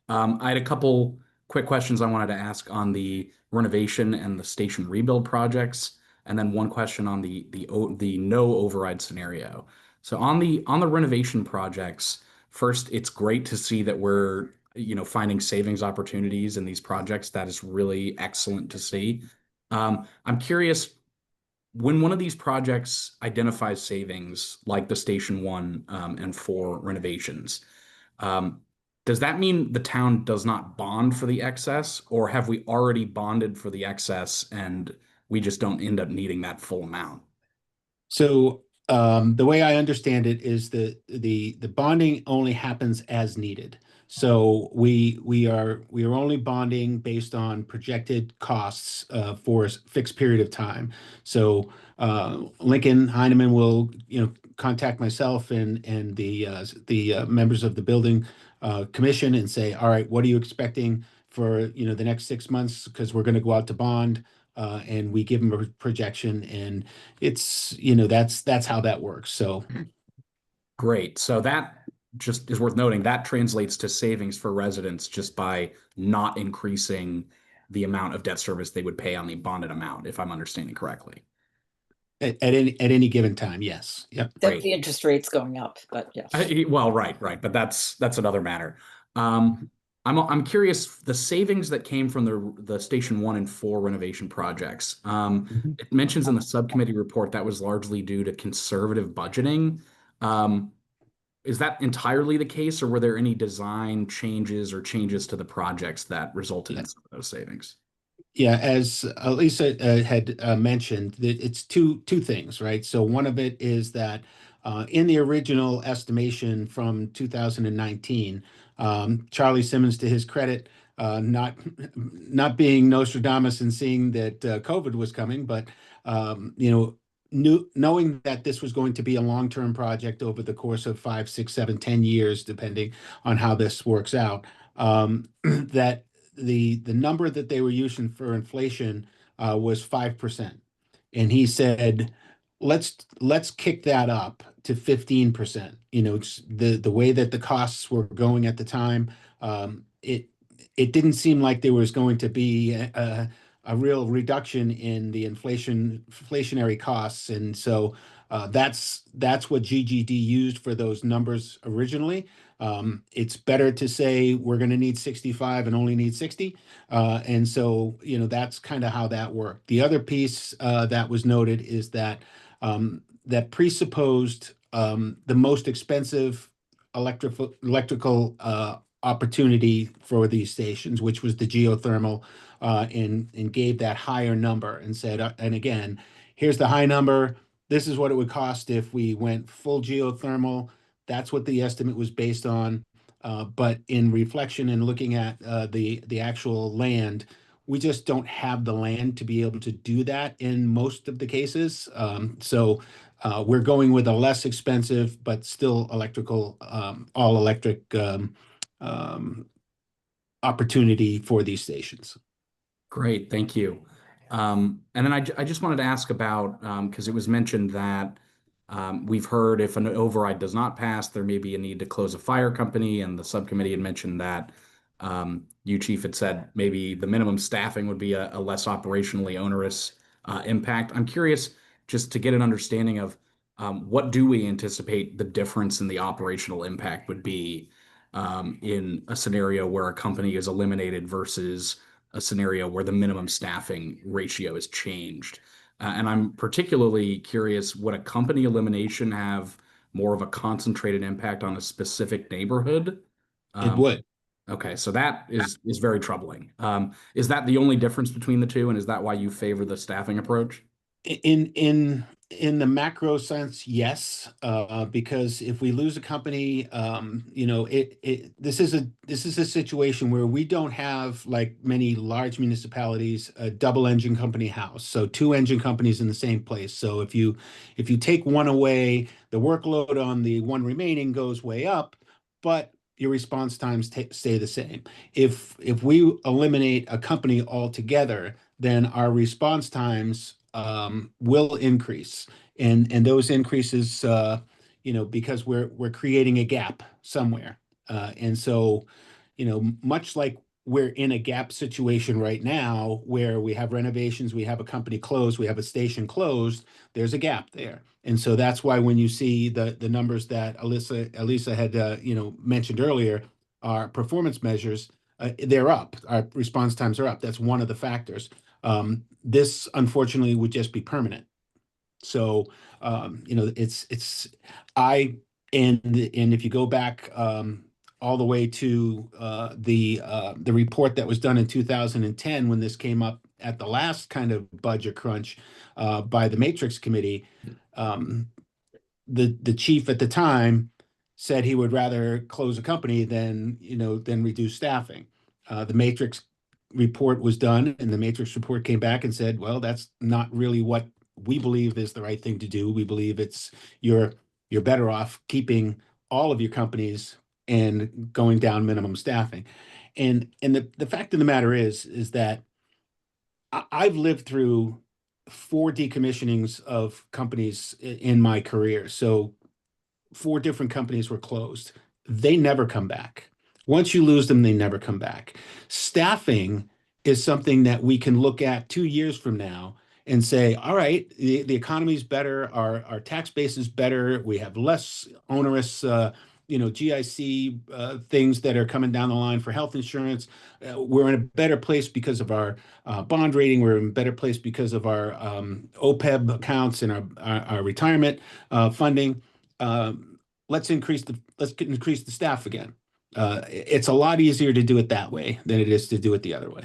I had a couple quick questions I wanted to ask on the renovation and the station rebuild projects, and then one question on the no override scenario. So on the renovation projects, first, it's great to see that we're finding savings opportunities in these projects. That is really excellent to see. I'm curious, when one of these projects identifies savings, like the Station 1 and 4 renovations, does that mean the town does not bond for the excess, or have we already bonded for the excess and we just don't end up needing that full amount? So the way I understand it is that the bonding only happens as needed. So we are only bonding based on projected costs for a fixed period of time. So Lincoln Heineman will contact myself and the members of the building commission and say, all right, what are you expecting for the next 6 months? Because we're going to go out to bond. And we give them a projection, and it's that's how that works. So great. So that just is worth noting. That translates to savings for residents just by not increasing the amount of debt service they would pay on the bonded amount, if I'm understanding correctly. At any given time, yes. Yep. The interest rate's going up, but yes. Well, right, but that's another matter. I'm curious, the savings that came from the Station 1 and 4 renovation projects. It mentions in the subcommittee report that was largely due to conservative budgeting. is that entirely the case, or were there any design changes or changes to the projects that resulted in some of those savings? Yeah, as Lisa had mentioned, it's two things, right? So one of it is that in the original estimation from 2019, Charlie Simmons, to his credit, not being Nostradamus and seeing that COVID was coming, but knowing that this was going to be a long-term project over the course of 5, 6, 7, 10 years, depending on how this works out, that the number that they were using for inflation was 5%. And he said, let's kick that up to 15%. The way that the costs were going at the time, it didn't seem like there was going to be a real reduction in the inflationary costs. And so that's what GGD used for those numbers originally. It's better to say we're going to need 65 and only need 60. And so, that's kind of how that worked. The other piece that was noted is that that presupposed the most expensive electrical opportunity for these stations, which was the geothermal, and gave that higher number and said, and again, here's the high number. This is what it would cost if we went full geothermal. That's what the estimate was based on. But in reflection and looking at the actual land, we just don't have the land to be able to do that in most of the cases. So we're going with a less expensive, but still electrical, all electric opportunity for these stations. Great, thank you. And then I just wanted to ask about, because it was mentioned that we've heard if an override does not pass, there may be a need to close a fire company, and the subcommittee had mentioned that you, Chief, had said maybe the minimum staffing would be a less operationally onerous impact. I'm curious just to get an understanding of what do we anticipate the difference in the operational impact would be in a scenario where a company is eliminated versus a scenario where the minimum staffing ratio is changed. And I'm particularly curious, would a company elimination have more of a concentrated impact on a specific neighborhood? It would. Okay, so that is very troubling. Is that the only difference between the two, and is that why you favor the staffing approach? In the macro sense, yes, because if we lose a company, this is a situation where we don't have, like many large municipalities, a double engine company house, so 2 engine companies in the same place. So if you take one away, the workload on the one remaining goes way up, but your response times stay the same. If we eliminate a company altogether, then our response times will increase, and those increases, because we're creating a gap somewhere, and so, much like we're in a gap situation right now, where we have renovations, we have a company closed, we have a station closed, there's a gap there, and so that's why when you see the numbers that Elisa had mentioned earlier, our performance measures, they're up, our response times are up. That's one of the factors. This unfortunately would just be permanent. So, and if you go back all the way to the report that was done in 2010, when this came up at the last kind of budget crunch by the Matrix Committee, the chief at the time said he would rather close a company than reduce staffing. The Matrix report was done, and the Matrix report came back and said, well, that's not really what we believe is the right thing to do. We believe you're better off keeping all of your companies and going down minimum staffing. And the fact of the matter is that I've lived through 4 decommissionings of companies in my career. So 4 different companies were closed. They never come back. Once you lose them, they never come back. Staffing is something that we can look at 2 years from now and say, all right, the economy is better, our tax base is better, we have less onerous GIC things that are coming down the line for health insurance. We're in a better place because of our bond rating. We're in a better place because of our OPEB accounts and our retirement funding. let's increase the staff again. It's a lot easier to do it that way than it is to do it the other way.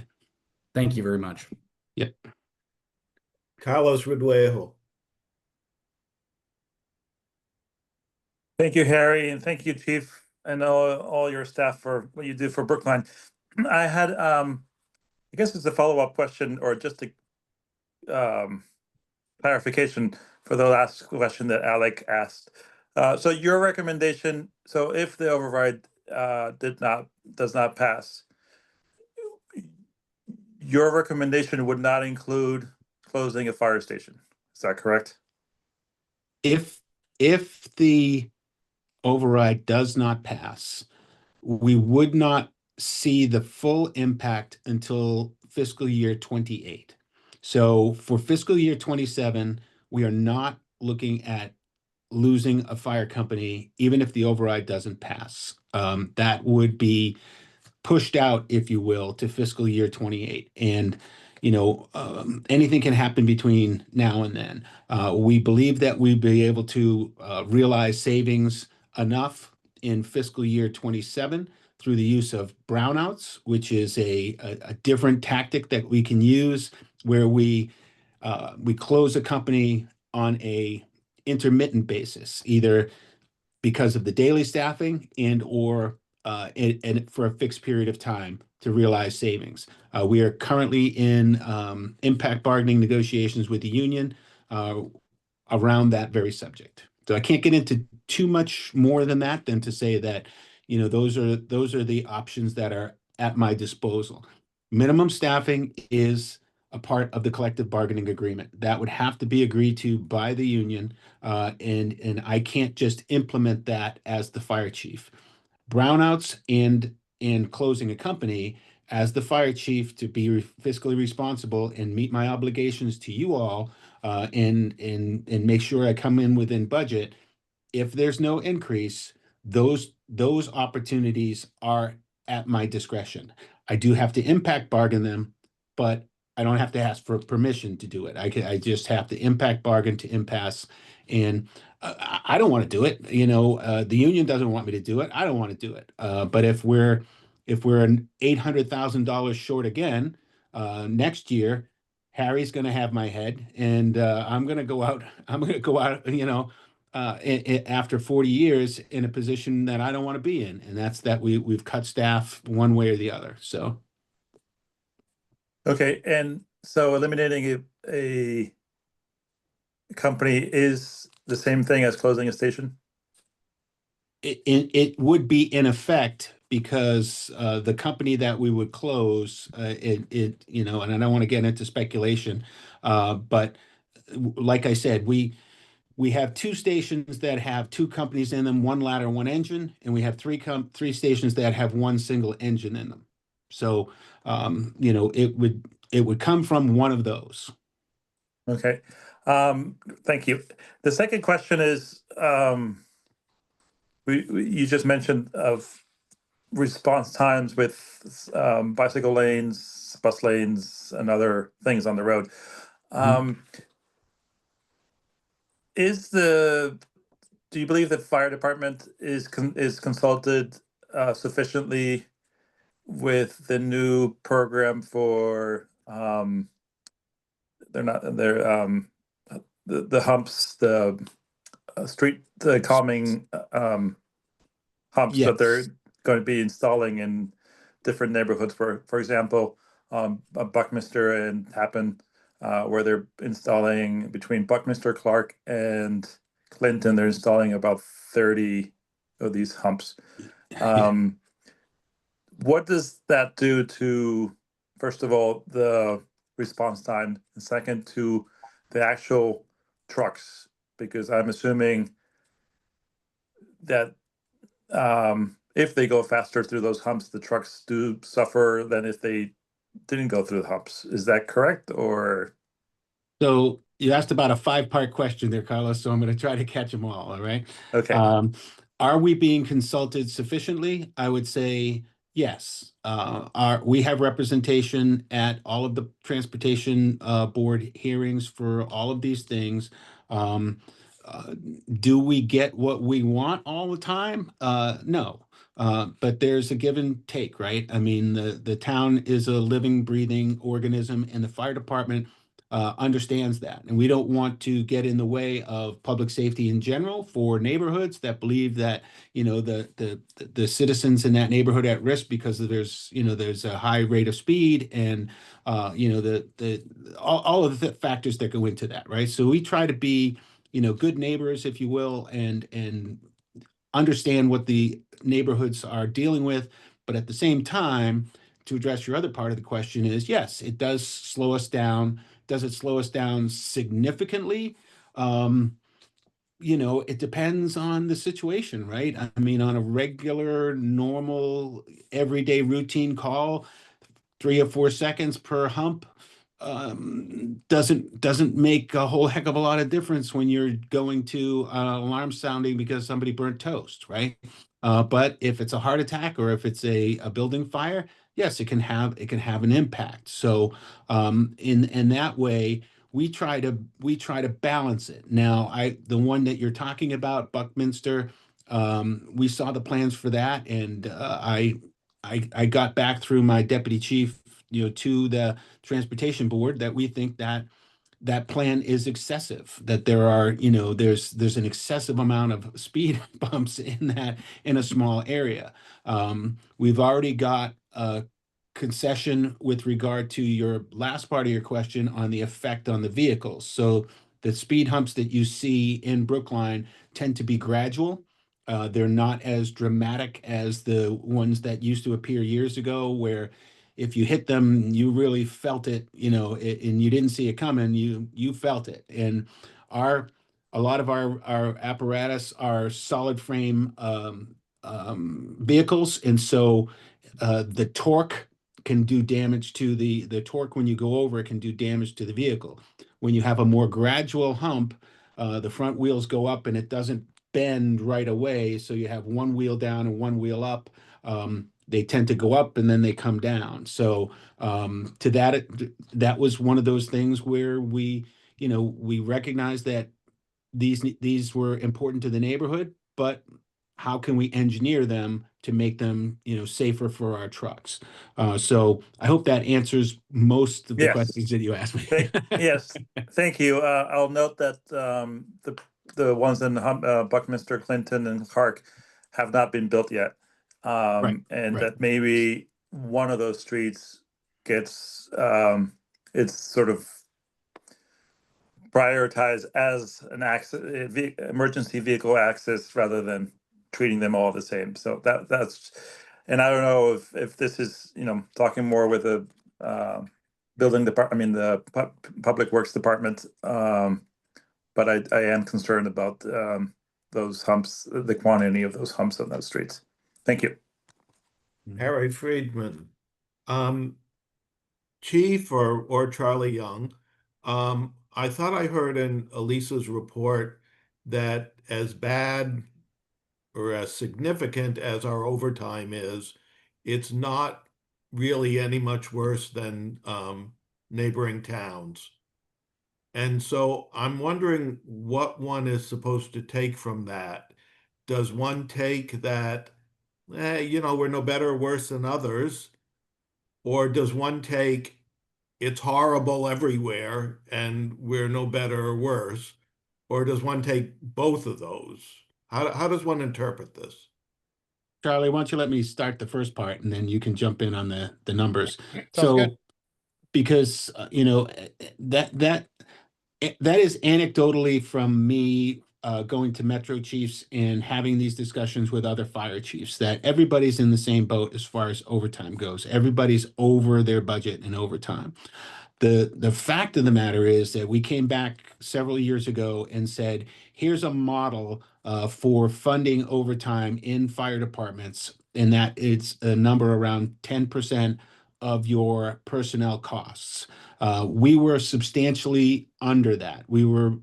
Thank you very much. Yep. Carlos Reduejo. Thank you, Harry, and thank you, Chief, and all your staff for what you do for Brookline. I had, I guess it's a follow-up question or just a clarification for the last question that Alec asked. So your recommendation, so if the override does not pass, your recommendation would not include closing a fire station. Is that correct? If the override does not pass, we would not see the full impact until fiscal year 28. So for fiscal year 27, we are not looking at losing a fire company, even if the override doesn't pass. That would be pushed out, if you will, to fiscal year 28. And, anything can happen between now and then. We believe that we'd be able to realize savings enough in fiscal year 27 through the use of brownouts, which is a different tactic that we can use where we close a company on a intermittent basis, either because of the daily staffing and for a fixed period of time to realize savings. We are currently in impact bargaining negotiations with the union around that very subject. So I can't get into too much more than that than to say that, those are the options that are at my disposal. Minimum staffing is a part of the collective bargaining agreement. That would have to be agreed to by the union, and I can't just implement that as the fire chief. Brownouts and closing a company as the fire chief to be fiscally responsible and meet my obligations to you all, and make sure I come in within budget. If there's no increase, those opportunities are at my discretion. I do have to impact bargain them, but I don't have to ask for permission to do it. I just have to impact bargain to impasse, and I don't want to do it. The union doesn't want me to do it. I don't want to do it. But if we're $800,000 short again next year, Harry's going to have my head, and I'm going to go out. After 40 years in a position that I don't want to be in, and that's that we've cut staff one way or the other. So. Okay, and so eliminating a company is the same thing as closing a station? It would be in effect, because the company that we would close, and I don't want to get into speculation, but like I said, we have two stations that have two companies in them, one ladder, one engine, and we have three stations that have one single engine in them. So, it would come from one of those. Okay, thank you. The second question is, you just mentioned of response times with bicycle lanes, bus lanes, and other things on the road. Do you believe the fire department is consulted sufficiently with the new program for the humps, the calming humps Yes. that they're going to be installing in different neighborhoods? For example, Buckminster and Tappan, where they're installing between Buckminster, Clark, and Clinton, they're installing about 30 of these humps. What does that do to, first of all, the response time, and second, to the actual trucks? Because I'm assuming that if they go faster through those humps, the trucks do suffer than if they didn't go through the humps. Is that correct? Or So you asked about a 5-part question there, Carlos, so I'm going to try to catch them all right? okay. Are we being consulted sufficiently? I would say yes. We have representation at all of the transportation board hearings for all of these things. Do we get what we want all the time? No. But there's a give and take, right? I mean, the town is a living, breathing organism, and the fire department understands that. And we don't want to get in the way of public safety in general for neighborhoods that believe that, you know, the citizens in that neighborhood are at risk because there's a high rate of speed and you know, all of the factors that go into that, right? So we try to be, you know, good neighbors, if you will, and understand what the neighborhoods are dealing with. But at the same time, to address your other part of the question is, yes, it does slow us down. Does it slow us down significantly? You know, it depends on the situation, right? I mean, on a regular, normal, everyday routine call, 3 or 4 seconds per hump doesn't make a whole heck of a lot of difference when you're going to alarm sounding because somebody burnt toast, right? But if it's a heart attack or if it's a building fire, yes, it can have an impact. So in that way, we try to balance it. Now, the one that you're talking about, Buckminster, we saw the plans for that, and I got back through my deputy chief, you know, to the transportation board that we think that that plan is excessive, that there are, you know, there's an excessive amount of speed bumps in a small area. We've already got a concession with regard to your last part of your question on the effect on the vehicles. So the speed humps that you see in Brookline tend to be gradual. They're not as dramatic as the ones that used to appear years ago, where if you hit them, you really felt it, you know, and you didn't see it coming, you felt it. And a lot of our apparatus are solid frame vehicles, and so the torque can do damage to the torque when you go over. It can do damage to the vehicle. When you have a more gradual hump, the front wheels go up and it doesn't bend right away, so you have one wheel down and one wheel up. They tend to go up and then they come down. So to that was one of those things where we recognize that these were important to the neighborhood, but how can we engineer them to make them, you know, safer for our trucks? So I hope that answers most of the questions that you asked me. Yes, thank you. I'll note that the ones in Buckminster, Clinton, and Clark have not been built yet, and that maybe one of those streets gets it's sort of prioritized as an emergency vehicle access rather than treating them all the same. So that's, and I don't know if this is, you know, talking more with the building department, I mean the public works department, but I am concerned about those humps, the quantity of those humps on those streets. Thank you. Harry Friedman, Chief or Charlie Young, I thought I heard in Elisa's report that as bad or as significant as our overtime is, it's not really any much worse than neighboring towns. And so I'm wondering what one is supposed to take from that. Does one take that, you know, we're no better or worse than others? Or does one take, it's horrible everywhere and we're no better or worse? Or does one take both of those? How does one interpret this? Charlie, why don't you let me start the first part and then you can jump in on the numbers. Sounds good. Because you know, that is anecdotally from me going to Metro chiefs and having these discussions with other fire chiefs, that everybody's in the same boat as far as overtime goes. Everybody's over their budget in overtime. The fact of the matter is that we came back several years ago and said, here's a model for funding overtime in fire departments, and that it's a number around 10% of your personnel costs. We were substantially under that. We were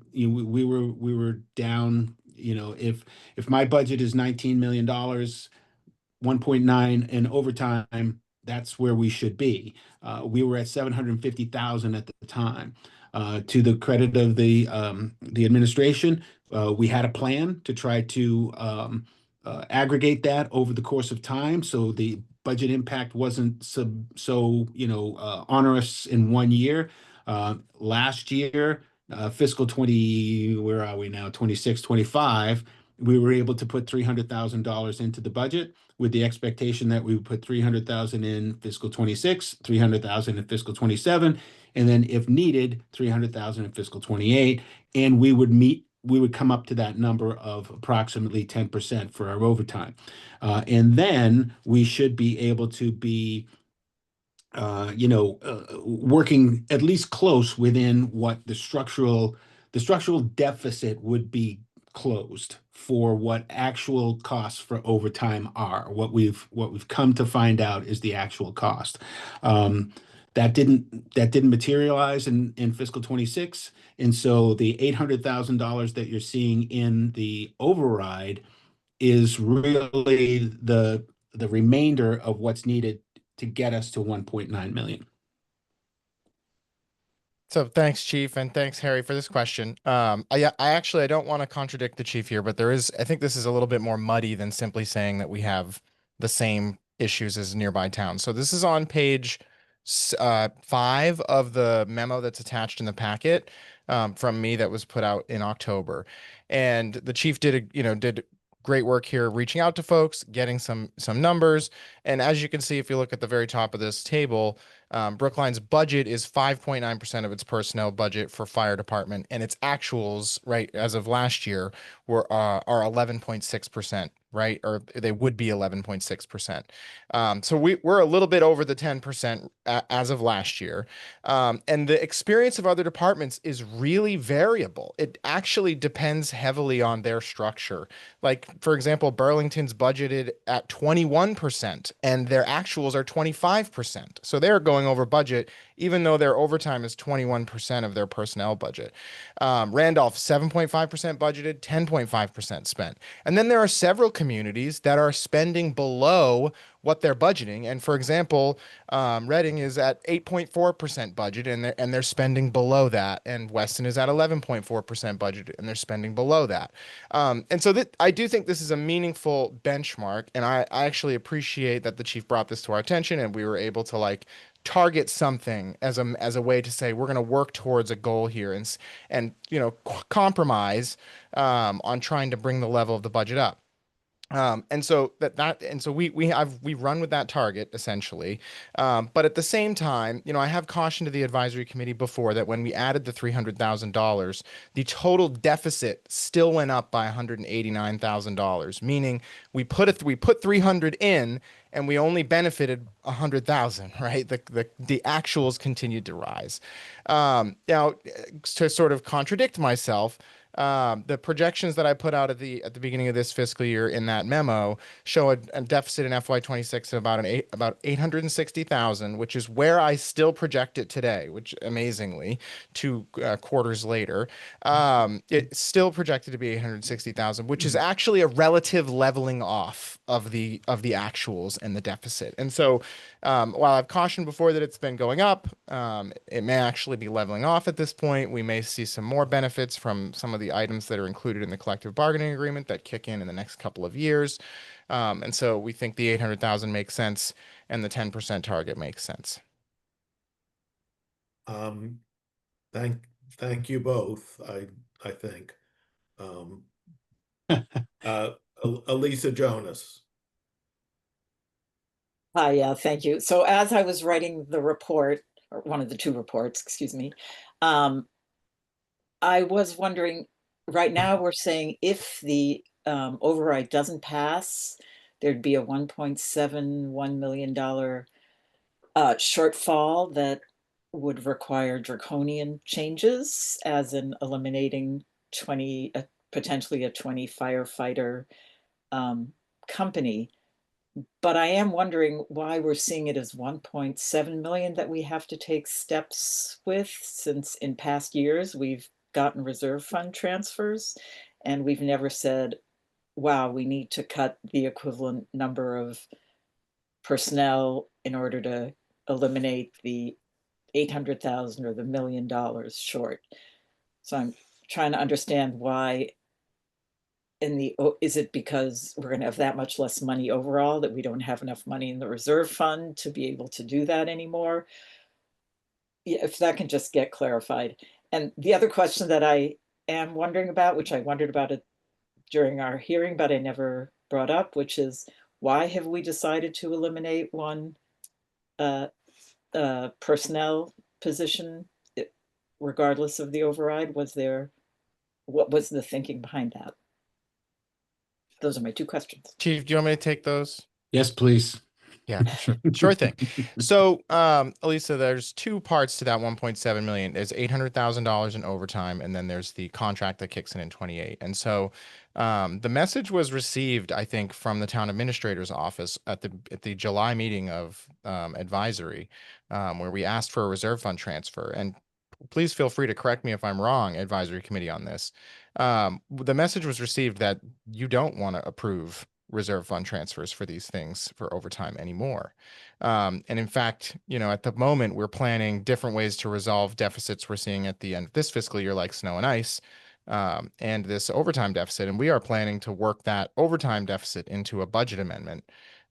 down, you know, if my budget is $19 million, 1.9 in overtime, that's where we should be. We were at 750,000 at the time. To the credit of the administration, We had a plan to try to aggregate that over the course of time, so the budget impact wasn't so onerous in one year. Last year, fiscal 20, where are we now? 26, 25, we were able to put $300,000 into the budget with the expectation that we would put 300,000 in fiscal 26, 300,000 in fiscal 27, and then if needed, 300,000 in fiscal 28, and we would come up to that number of approximately 10% for our overtime. And then we should be able to be working at least close within what the structural deficit would be closed for what actual costs for overtime are. What we've come to find out is the actual cost. That didn't materialize in fiscal 26, and so the $800,000 that you're seeing in the override is really the remainder of what's needed to get us to 1.9 million. So thanks, Chief, and thanks, Harry, for this question. I don't want to contradict the Chief here, but I think this is a little bit more muddy than simply saying that we have the same issues as nearby towns. So this is on page 5 of the memo that's attached in the packet from me that was put out in October. And the Chief did great work here, reaching out to folks, getting some numbers. And as you can see, if you look at the very top of this table, Brookline's budget is 5.9% of its personnel budget for fire department, and its actuals, right, as of last year, are 11.6%, right, or they would be 11.6%. So we're a little bit over the 10% as of last year, and the experience of other departments is really variable. It actually depends heavily on their structure. Like, for example, Burlington's budgeted at 21%, and their actuals are 25%. So they're going over budget, even though their overtime is 21% of their personnel budget. Randolph, 7.5% budgeted, 10.5% spent. And then there are several communities that are spending below what they're budgeting. And for example, Reading is at 8.4% budget, and they're spending below that. And Weston is at 11.4% budget, and they're spending below that. And so I do think this is a meaningful benchmark, and I actually appreciate that the Chief brought this to our attention, and we were able to target something as a way to say we're going to work towards a goal here and compromise on trying to bring the level of the budget up. And so we run with that target essentially. But at the same time, I have cautioned to the advisory committee before that when we added the $300,000, the total deficit still went up by $189,000, meaning we put 300 in and we only benefited 100,000, right? The actuals continued to rise. Now, to sort of contradict myself, the projections that I put out at the beginning of this fiscal year in that memo show a deficit in FY26 of about 860,000, which is where I still project it today, which amazingly 2 quarters later, it's still projected to be 860,000, which is actually a relative leveling off of the actuals and the deficit. And so while I've cautioned before that it's been going up, it may actually be leveling off at this point. We may see some more benefits from some of the items that are included in the collective bargaining agreement that kick in the next couple of years. And so we think the 800,000 makes sense and the 10% target makes sense. Thank you both, I think. Elisa Jonas. Hi, yeah, thank you. So as I was writing the report, or one of the 2 reports, excuse me, I was wondering, right now we're saying if the override doesn't pass, there'd be a $1.71 million shortfall that would require draconian changes, as in eliminating potentially a 20 firefighter company. But I am wondering why we're seeing it as 1.7 million that we have to take steps with, since in past years we've gotten reserve fund transfers and we've never said, wow, we need to cut the equivalent number of personnel in order to eliminate the 800,000 or the $1 million short. So I'm trying to understand why is it because we're going to have that much less money overall that we don't have enough money in the reserve fund to be able to do that anymore? Yeah, if that can just get clarified. And the other question that I am wondering about, which I wondered about it during our hearing, but I never brought up, which is why have we decided to eliminate one personnel position regardless of the override? What was the thinking behind that? Those are my two questions. Chief, do you want me to take those? Yes, please. Yeah, sure thing. So, Elisa, there's two parts to that 1.7 million. There's $800,000 in overtime, and then there's the contract that kicks in 28. And so, the message was received, I think, from the town administrator's office at the July meeting of advisory, where we asked for a reserve fund transfer. And please feel free to correct me if I'm wrong, advisory committee, on this. The message was received that you don't want to approve reserve fund transfers for these things for overtime anymore. And in fact, at the moment, we're planning different ways to resolve deficits we're seeing at the end of this fiscal year, like snow and ice, and this overtime deficit. And we are planning to work that overtime deficit into a budget amendment,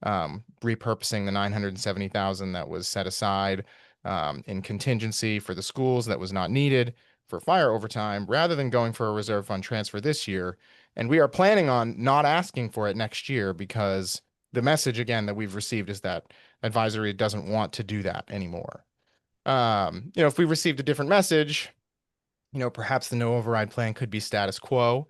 repurposing the $970,000 that was set aside in contingency for the schools that was not needed for fire overtime, rather than going for a reserve fund transfer this year. And we are planning on not asking for it next year, because the message, again, that we've received is that advisory doesn't want to do that anymore. If we received a different message, perhaps the no override plan could be status quo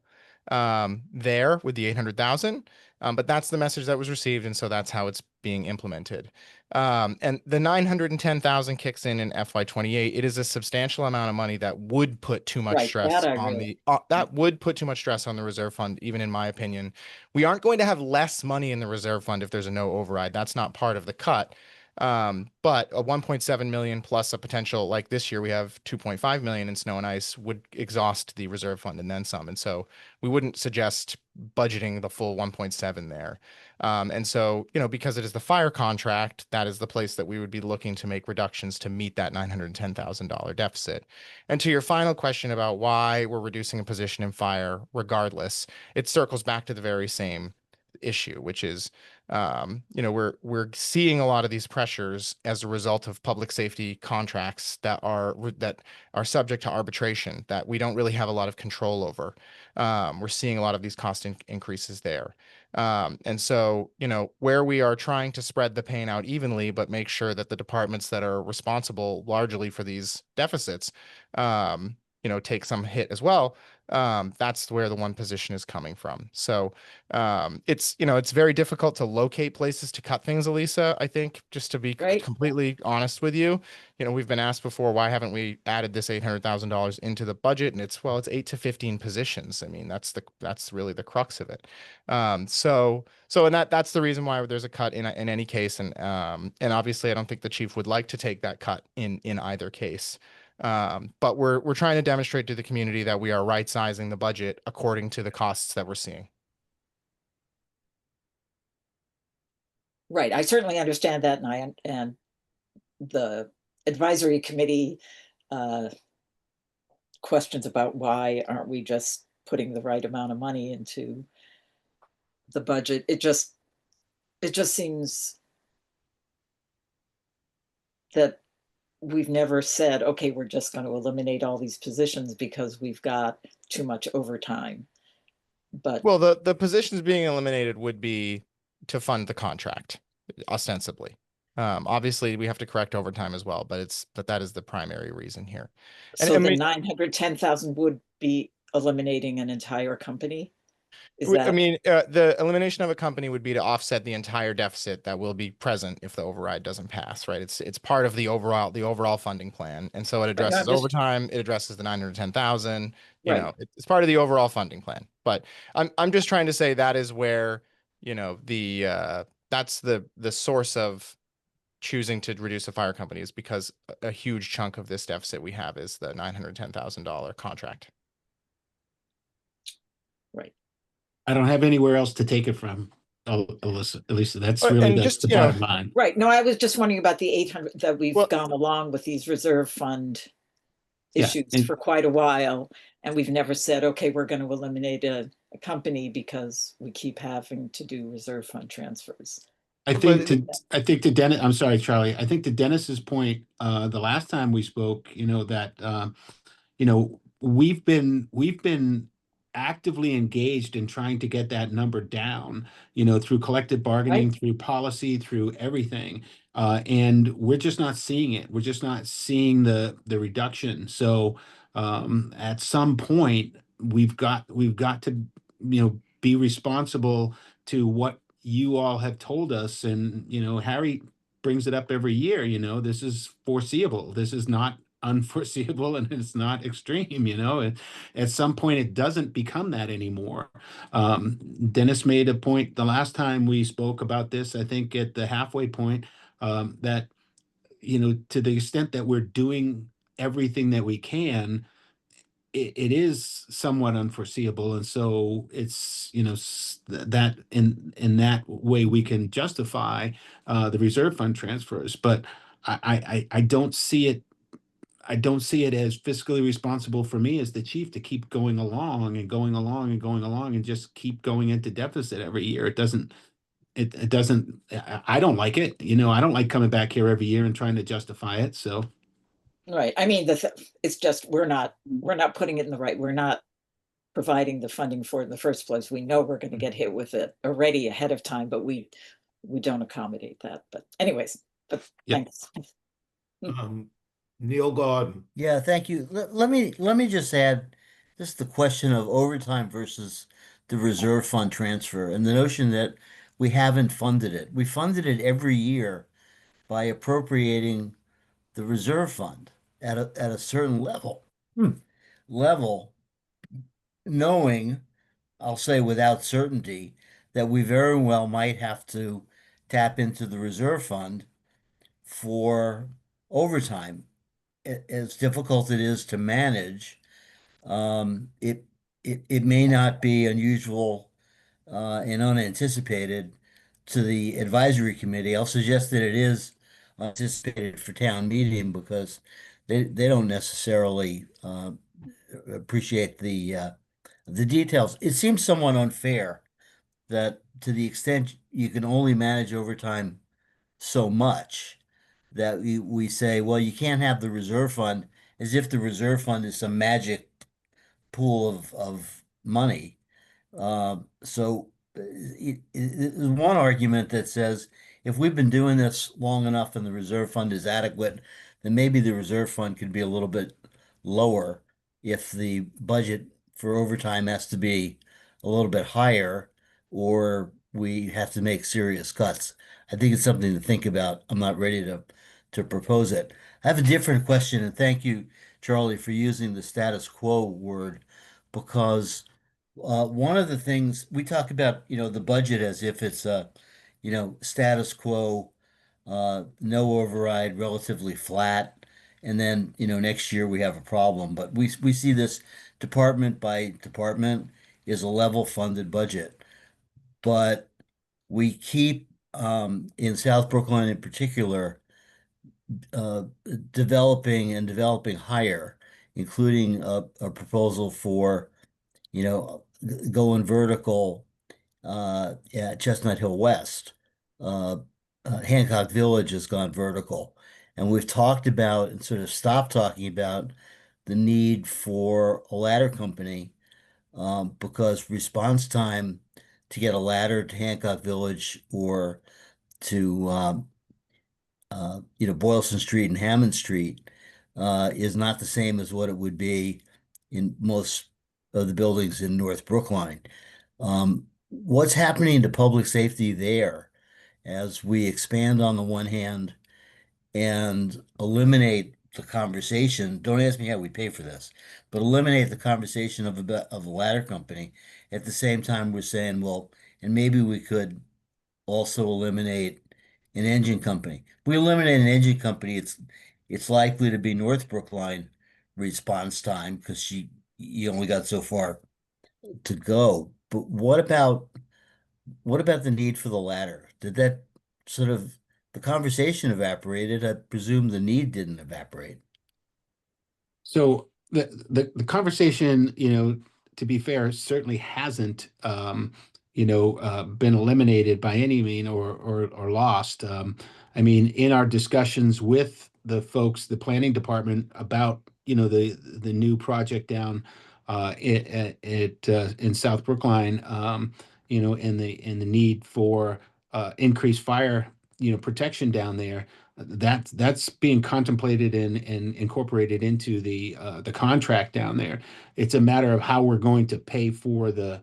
there with the 800,000. But that's the message that was received, and so that's how it's being implemented. And the 910,000 kicks in FY28. It is a substantial amount of money that would put too much stress on that would put too much stress on the reserve fund, even in my opinion. We aren't going to have less money in the reserve fund if there's a no override. That's not part of the cut. But a 1.7 million plus a potential, like this year we have 2.5 million in snow and ice, would exhaust the reserve fund and then some. And so we wouldn't suggest budgeting the full 1.7 there. And so, because it is the fire contract, that is the place that we would be looking to make reductions to meet that $910,000 deficit. And to your final question about why we're reducing a position in fire regardless, it circles back to the very same issue, which is, we're seeing a lot of these pressures as a result of public safety contracts that are subject to arbitration that we don't really have a lot of control over. We're seeing a lot of these cost increases there. And so, where we are trying to spread the pain out evenly, but make sure that the departments that are responsible largely for these deficits, take some hit as well. That's where the one position is coming from. So it's very difficult to locate places to cut things, Elisa, I think, just to be completely honest with you. We've been asked before, why haven't we added this $800,000 into the budget? And it's 8 to 15 positions. I mean, that's really the crux of it. And that's the reason why there's a cut in any case. And obviously I don't think the chief would like to take that cut in either case. But we're trying to demonstrate to the community that we are right sizing the budget according to the costs that we're seeing. Right. I certainly understand that. And the advisory committee questions about why aren't we just putting the right amount of money into the budget. It just seems that we've never said, okay, we're just going to eliminate all these positions because we've got too much overtime. But well, the positions being eliminated would be to fund the contract, ostensibly. Obviously, we have to correct overtime as well, but that is the primary reason here. And, so the 910,000 would be eliminating an entire company? The elimination of a company would be to offset the entire deficit that will be present if the override doesn't pass, right? It's part of the overall funding plan, and so it addresses overtime. It addresses the 910,000. It's part of the overall funding plan. But I'm just trying to say that is where that's the source of choosing to reduce a fire company, is because a huge chunk of this deficit we have is the $910,000 contract. Right. I don't have anywhere else to take it from, Elisa. That's really the bottom line. Right. No, I was just wondering about the 800 that we've gone along with these reserve fund issues for quite a while, and we've never said, okay, we're going to eliminate a company because we keep having to do reserve fund transfers. I think to Dennis, I'm sorry, Charlie. I think to Dennis's point, the last time we spoke, that we've been actively engaged in trying to get that number down, through collective bargaining, through policy, through everything. And we're just not seeing it. We're just not seeing the reduction. So at some point, we've got to, be responsible to what you all have told us. And, Harry brings it up every year, this is foreseeable. This is not unforeseeable, and it's not extreme. At some point it doesn't become that anymore. Dennis made a point the last time we spoke about this, I think at the halfway point, that to the extent that we're doing everything that we can, it is somewhat unforeseeable, and so it's that in that way we can justify the reserve fund transfers. But I don't see it. I don't see it as fiscally responsible for me as the chief to keep going along and going along and going along and just keep going into deficit every year. It doesn't. It doesn't. I don't like it. I don't like coming back here every year and trying to justify it. So. Right. I mean, it's just we're not putting it in the right. We're not providing the funding for it in the first place. We know we're going to get hit with it already ahead of time, but we don't accommodate that. But anyways, thanks. Neil Gordon. Yeah, thank you. Let me just add just the question of overtime versus the reserve fund transfer and the notion that we haven't funded it. We funded it every year by appropriating the reserve fund at a certain level, knowing, I'll say without certainty, that we very well might have to tap into the reserve fund for overtime. As difficult it is to manage, it may not be unusual and unanticipated to the advisory committee. I'll suggest that it is anticipated for town meeting because they don't necessarily appreciate the details. It seems somewhat unfair that to the extent you can only manage overtime so much, that we say, well, you can't have the reserve fund, as if the reserve fund is some magic pool of money. So there's one argument that says, if we've been doing this long enough and the reserve fund is adequate, then maybe the reserve fund could be a little bit lower if the budget for overtime has to be a little bit higher, or we have to make serious cuts. I think it's something to think about. I'm not ready to propose it. I have a different question, and thank you, Charlie, for using the status quo word, because one of the things we talk about, the budget as if it's a, status quo, no override, relatively flat, and then, next year we have a problem. But we see this department by department is a level funded budget, but we keep in South Brookline in particular, developing higher, including a proposal for, going vertical at Chestnut Hill West. Hancock Village has gone vertical, and we've talked about and sort of stopped talking about the need for a ladder company because response time to get a ladder to Hancock Village or to Boylston Street and Hammond Street is not the same as what it would be in most of the buildings in North Brookline. What's happening to public safety there as we expand on the one hand and eliminate the conversation? Don't ask me how we pay for this, but eliminate the conversation of a ladder company. At the same time, we're saying, well, and maybe we could also eliminate an engine company. If we eliminate an engine company, it's likely to be North Brookline response time because you only got so far to go. But what about the need for the ladder? Did that sort of the conversation evaporated? I presume the need didn't evaporate. So the conversation, to be fair, certainly hasn't, been eliminated by any mean or lost. I mean, in our discussions with the folks, the planning department about, the new project down in South Brookline, and the need for increased fire, protection down there, that's being contemplated and incorporated into the contract down there. It's a matter of how we're going to pay for the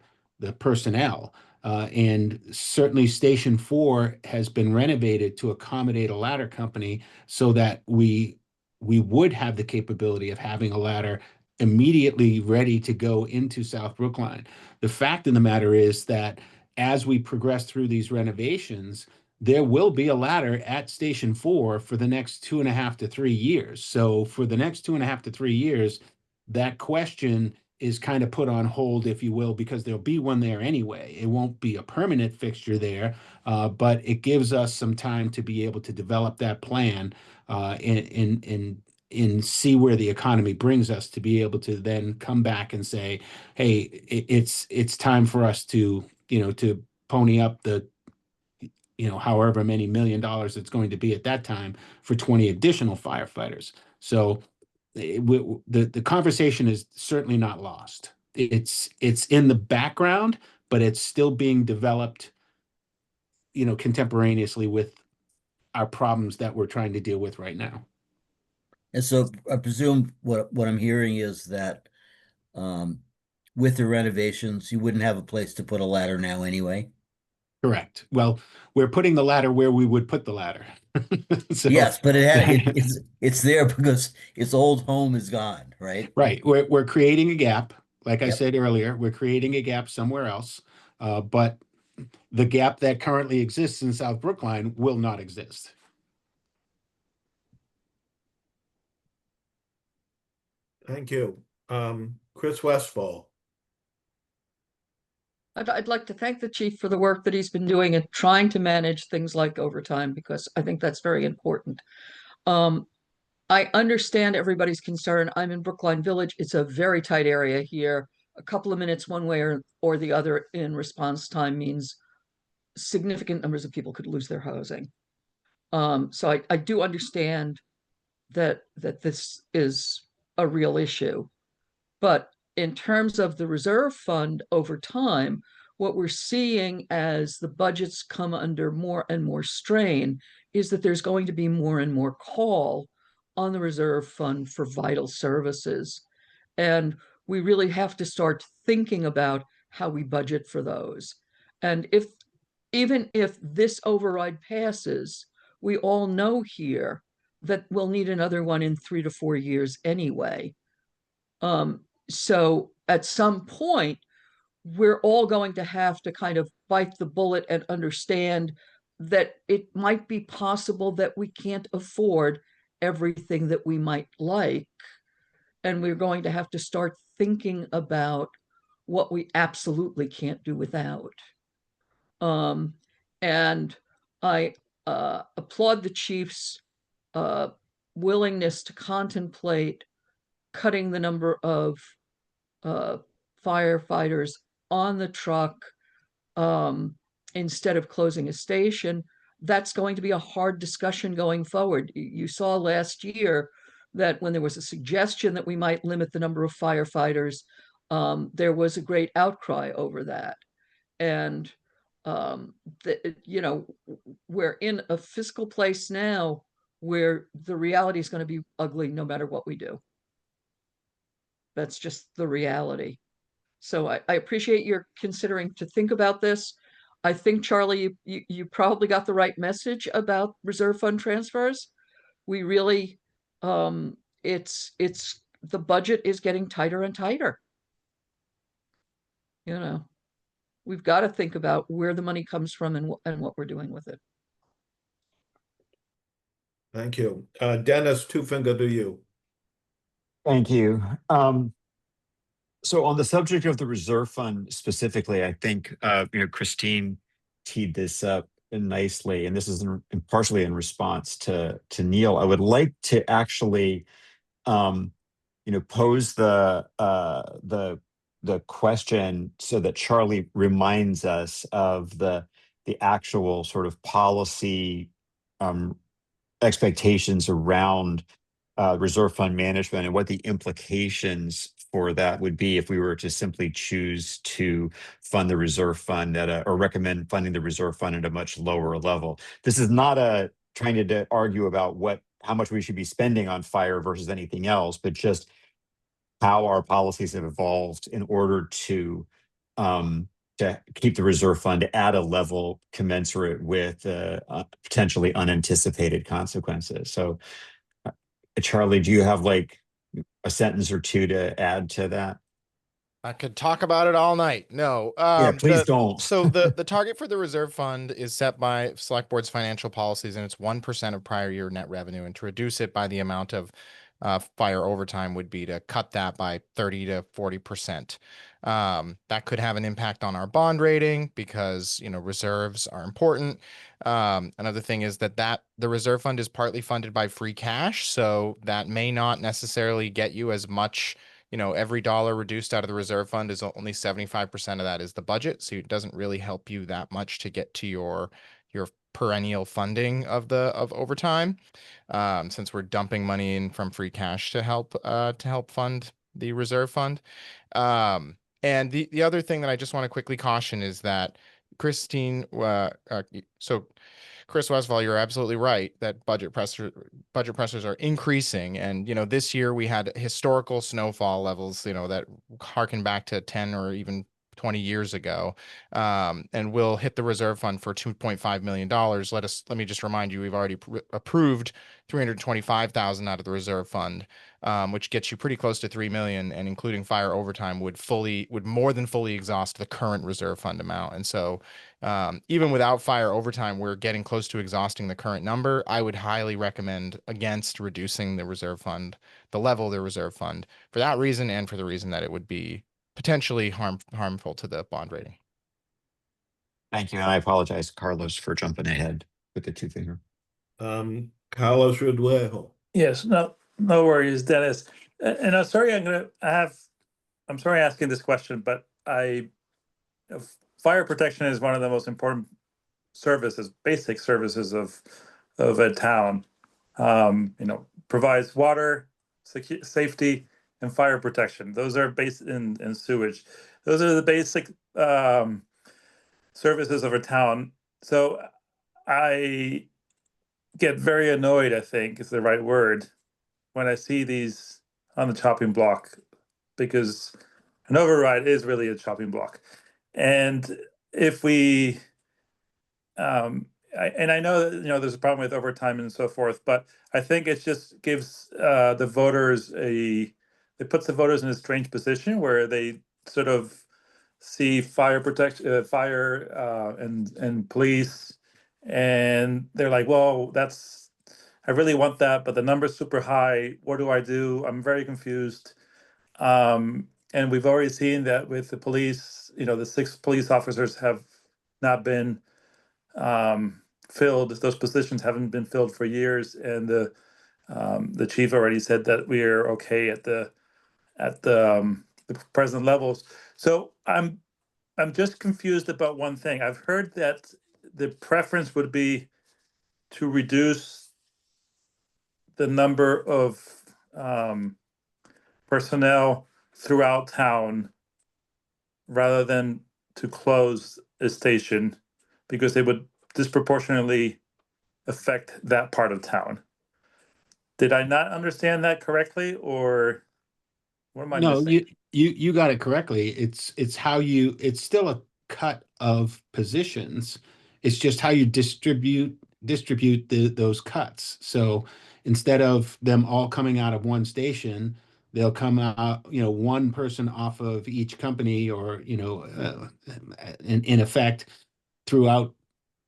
personnel. And certainly Station 4 has been renovated to accommodate a ladder company so that we would have the capability of having a ladder immediately ready to go into South Brookline. The fact of the matter is that as we progress through these renovations, there will be a ladder at Station 4 for the next 2.5 to 3 years. So for the next 2.5 to 3 years, that question is kind of put on hold, if you will, because there'll be one there anyway. It won't be a permanent fixture there, but it gives us some time to be able to develop that plan and see where the economy brings us, to be able to then come back and say, hey, it's time for us to pony up the however many $1 million it's going to be at that time for 20 additional firefighters. So the conversation is certainly not lost. It's in the background, but it's still being developed, contemporaneously with our problems that we're trying to deal with right now. And so I presume what I'm hearing is that with the renovations, you wouldn't have a place to put a ladder now anyway. Correct. Well, we're putting the ladder where we would put the ladder. So, yes, but it's there because its old home is gone, right? Right. We're creating a gap. Like I Yep. said earlier, we're creating a gap somewhere else. But the gap that currently exists in South Brookline will not exist. Thank you. Chris Westfall. I'd like to thank the chief for the work that he's been doing and trying to manage things like overtime, because I think that's very important. I understand everybody's concern. I'm in Brookline Village. It's a very tight area here. A couple of minutes one way or the other in response time means significant numbers of people could lose their housing. So I do understand that this is a real issue. But in terms of the reserve fund over time, what we're seeing as the budgets come under more and more strain is that there's going to be more and more call on the reserve fund for vital services. And we really have to start thinking about how we budget for those. And even if this override passes, we all know here that we'll need another one in 3 to 4 years anyway. So at some point, we're all going to have to kind of bite the bullet and understand that it might be possible that we can't afford everything that we might like. And we're going to have to start thinking about what we absolutely can't do without. And I applaud the chief's willingness to contemplate cutting the number of firefighters on the truck instead of closing a station. That's going to be a hard discussion going forward. You saw last year that when there was a suggestion that we might limit the number of firefighters, there was a great outcry over that. And we're in a fiscal place now where the reality is going to be ugly no matter what we do. That's just the reality. So I appreciate your considering to think about this. I think, Charlie, you probably got the right message about reserve fund transfers. We really, it's the budget is getting tighter and tighter. We've got to think about where the money comes from and what we're doing with it. Thank you. Dennis, two finger to you. Thank you. So on the subject of the reserve fund specifically, I think Christine teed this up nicely, and this is partially in response to Neil. I would like to actually pose the the question so that Charlie reminds us of the actual sort of policy expectations around reserve fund management and what the implications for that would be if we were to simply choose to fund the reserve fund or recommend funding the reserve fund at a much lower level. This is not trying to argue about how much we should be spending on fire versus anything else, but just how our policies have evolved in order to keep the reserve fund at a level commensurate with potentially unanticipated consequences. So, Charlie, do you have like a sentence or two to add to that? I could talk about it all night. No. Yeah, please don't. So the target for the reserve fund is set by select board's financial policies, and it's 1% of prior year net revenue. And to reduce it by the amount of fire overtime would be to cut that by 30 to 40%. That could have an impact on our bond rating because, you know, reserves are important. Another thing is that the reserve fund is partly funded by free cash, so that may not necessarily get you as much. You know, every dollar reduced out of the reserve fund is only 75% of that is the budget, so it doesn't really help you that much to get to your perennial funding of overtime, since we're dumping money in from free cash to help fund the reserve fund. And the other thing that I just want to quickly caution is that Christine, so Chris Westphal, you're absolutely right that budget pressures are increasing. And, you know, this year we had historical snowfall levels, you know, that harken back to 10 or even 20 years ago. And we'll hit the reserve fund for $2.5 million. Let me just remind you, we've already approved $325,000 out of the reserve fund, which gets you pretty close to $3 million, and including fire overtime would more than fully exhaust the current reserve fund amount. And so even without fire overtime, we're getting close to exhausting the current number. I would highly recommend against reducing the reserve fund, the level of the reserve fund, for that reason and for the reason that it would be potentially harmful to the bond rating. Thank you. And I apologize, Carlos, for jumping ahead with the two finger. Carlos Reduejo. Yes, no worries, Dennis. And I'm sorry, I'm sorry asking this question, but fire protection is one of the most important services, basic services of a town. You know, provides water, safety, and fire protection. Those are based in sewage. Those are the basic services of a town. So I get very annoyed, I think is the right word, when I see these on the chopping block, because an override is really a chopping block. And if we, I know that, you know, there's a problem with overtime and so forth, but I think it just gives the voters it puts the voters in a strange position where they sort of see fire protection, and police, and they're like, well, I really want that, but the number's super high. What do I do? I'm very confused. And we've already seen that with the police, you know, the 6 police officers have not been filled. Those positions haven't been filled for years. And the chief already said that we are okay at the present levels. So I'm just confused about one thing. I've heard that the preference would be to reduce the number of personnel throughout town rather than to close a station, because they would disproportionately affect that part of town. Did I not understand that correctly, or what am I No, missing? you got it correctly. It's still a cut of positions. It's just how you distribute those cuts. So instead of them all coming out of one station, they'll come out, you know, one person off of each company, or, you know, in effect throughout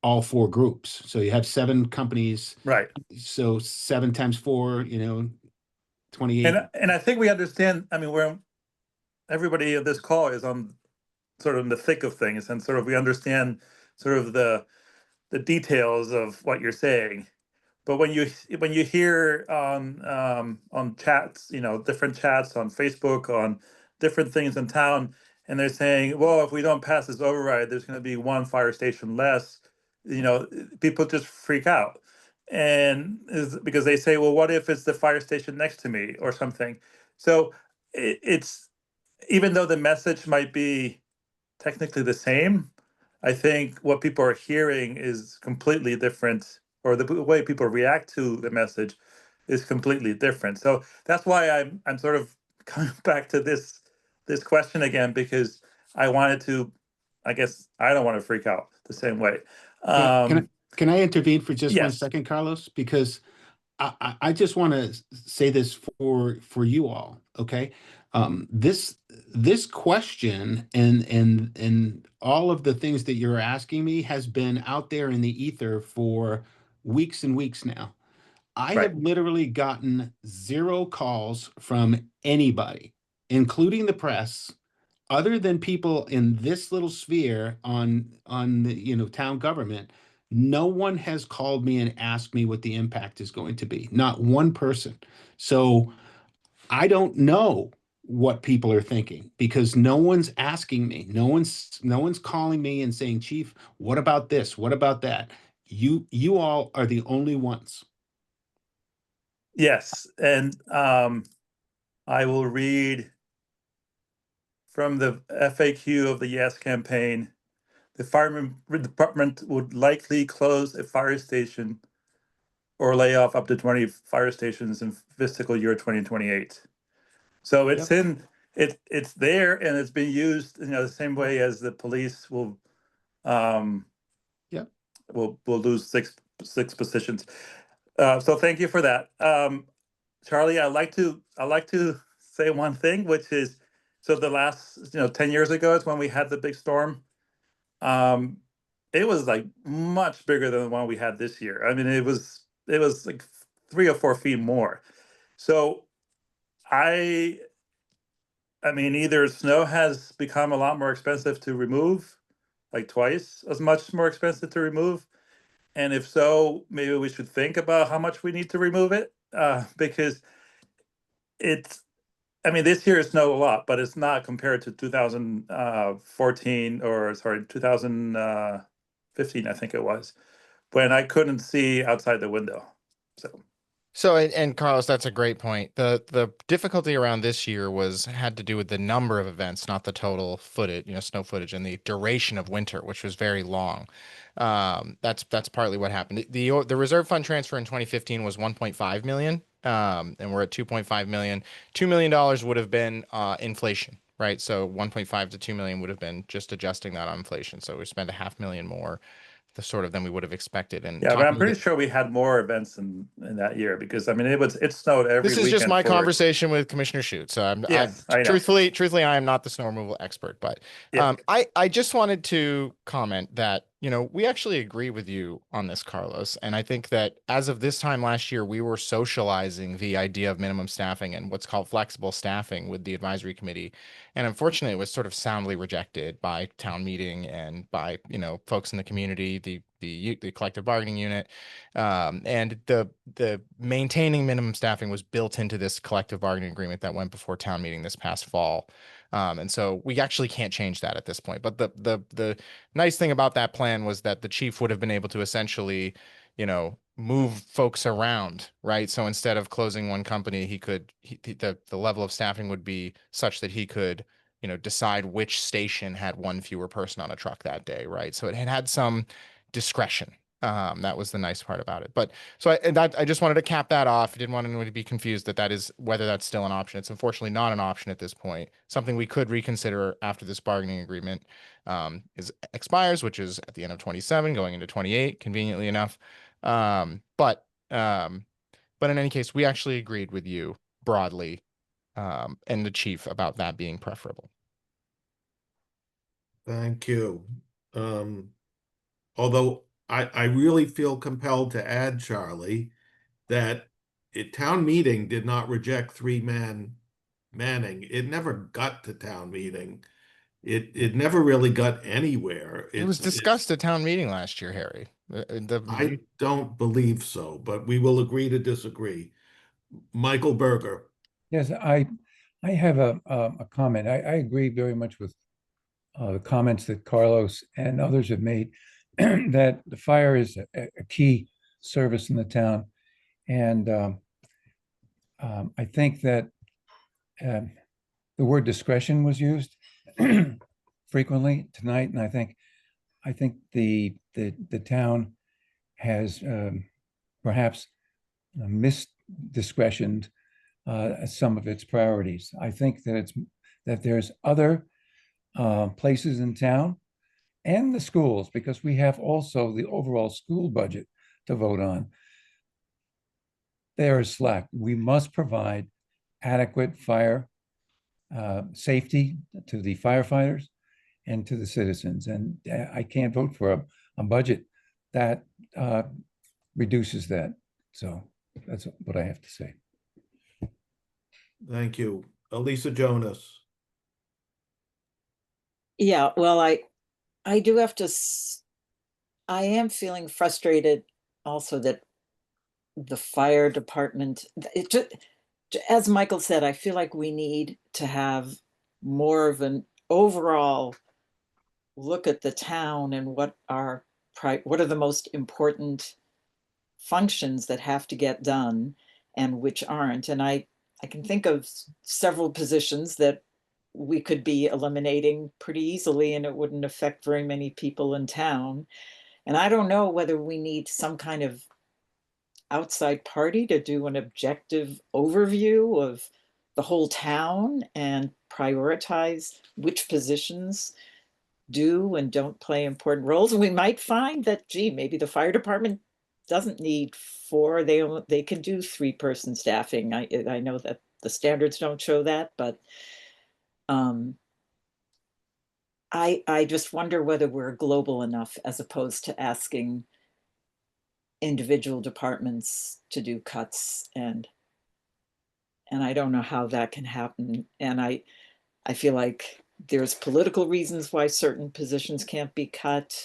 all 4 groups. So you have 7 companies. Right. So 7 times 4, you know, 28. And I think we understand. I mean, everybody of this call is on sort of in the thick of things, and sort of we understand sort of the details of what you're saying. But when you hear on chats, you know, different chats on Facebook, different things in town, and they're saying, well, if we don't pass this override, there's going to be one fire station less. You know, people just freak out. And because they say, well, what if it's the fire station next to me or something? So it's, even though the message might be technically the same, I think what people are hearing is completely different, or the way people react to the message is completely different. So that's why I'm sort of coming back to this question again, because I wanted to, I guess I don't want to freak out the same way. Can I intervene for just 1 yes. second, Carlos? Because I just want to say this for you all, okay? This question and all of the things that you're asking me has been out there in the ether for weeks and weeks now. I have literally gotten 0 calls from anybody, including the press, other than people in this little sphere on the town government. No one has called me and asked me what the impact is going to be. Not one person. So I don't know what people are thinking, because no one's asking me. No one's calling me and saying, Chief, what about this? What about that? You all are the only ones. Yes, and I will read from the FAQ of the Yes campaign. The fire department would likely close a fire station or lay off up to 20 fire stations in fiscal year 2028. So it's it's there, and it's being used, the same way as the police will will lose six positions. So thank you for that. Charlie, I like to say one thing, which is, so the last 10 years ago is when we had the big storm. It was like much bigger than the one we had this year. I mean, it was like 3 or 4 feet more. So I mean, either snow has become a lot more expensive to remove, like twice as much more expensive to remove. And if so, maybe we should think about how much we need to remove it, because it's, I mean, this year it snowed a lot, but it's not compared to 2014 or sorry, 2015, I think it was, when I couldn't see outside the window. So, and Carlos, that's a great point. The difficulty around this year had to do with the number of events, not the total footage, snow footage, and the duration of winter, which was very long. That's partly what happened. The reserve fund transfer in 2015 was 1.5 million, and we're at 2.5 million. $2 million would have been inflation, right? So 1.5 to 2 million would have been just adjusting that on inflation. So we spent $500,000 more than we would have expected. And yeah, but I'm pretty sure we had more events in that year, because I mean it snowed every weekend. This is just my conversation with Commissioner Shute. So truthfully, I am not the snow removal expert, but I just wanted to comment that we actually agree with you on this, Carlos. And I think that as of this time last year, we were socializing the idea of minimum staffing and what's called flexible staffing with the advisory committee. And unfortunately, it was sort of soundly rejected by town meeting and by, folks in the community, the collective bargaining unit. And the maintaining minimum staffing was built into this collective bargaining agreement that went before town meeting this past fall. And so we actually can't change that at this point. But the nice thing about that plan was that the chief would have been able to essentially, move folks around, right? So instead of closing one company, the level of staffing would be such that he could, decide which station had one fewer person on a truck that day, right? So it had some discretion. That was the nice part about it. But so I just wanted to cap that off. I didn't want anyone to be confused that is whether that's still an option. It's unfortunately not an option at this point. Something we could reconsider after this bargaining agreement expires, which is at the end of 27, going into 28, conveniently enough. But in any case, we actually agreed with you broadly and the chief about that being preferable. Thank you. Although I really feel compelled to add, Charlie, that town meeting did not reject 3-man manning. It never got to town meeting. It never really got anywhere. It was discussed at town meeting last year, Harry. I don't believe so, but we will agree to disagree. Michael Berger. Yes, I I have a comment. I agree very much with the comments that Carlos and others have made that the fire is a key service in the town. And I think that the word discretion was used frequently tonight. And I think the town has perhaps misdiscretioned some of its priorities. I think that there's other places in town and the schools, because we have also the overall school budget to vote on. There is slack. We must provide adequate fire safety to the firefighters and to the citizens. And I can't vote for a budget that reduces that. So that's what I have to say. Thank you. Elisa Jonas. Yeah, well, I do have to, I am feeling frustrated also that the fire department, as Michael said, I feel like we need to have more of an overall look at the town and what are the most important functions that have to get done and which aren't. And I can think of several positions that we could be eliminating pretty easily and it wouldn't affect very many people in town. And I don't know whether we need some kind of outside party to do an objective overview of the whole town and prioritize which positions do and don't play important roles. And we might find that, gee, maybe the fire department doesn't need 4, they can do 3-person staffing. I know that the standards don't show that, but I just wonder whether we're global enough as opposed to asking individual departments to do cuts, and I don't know how that can happen. And I feel like there's political reasons why certain positions can't be cut.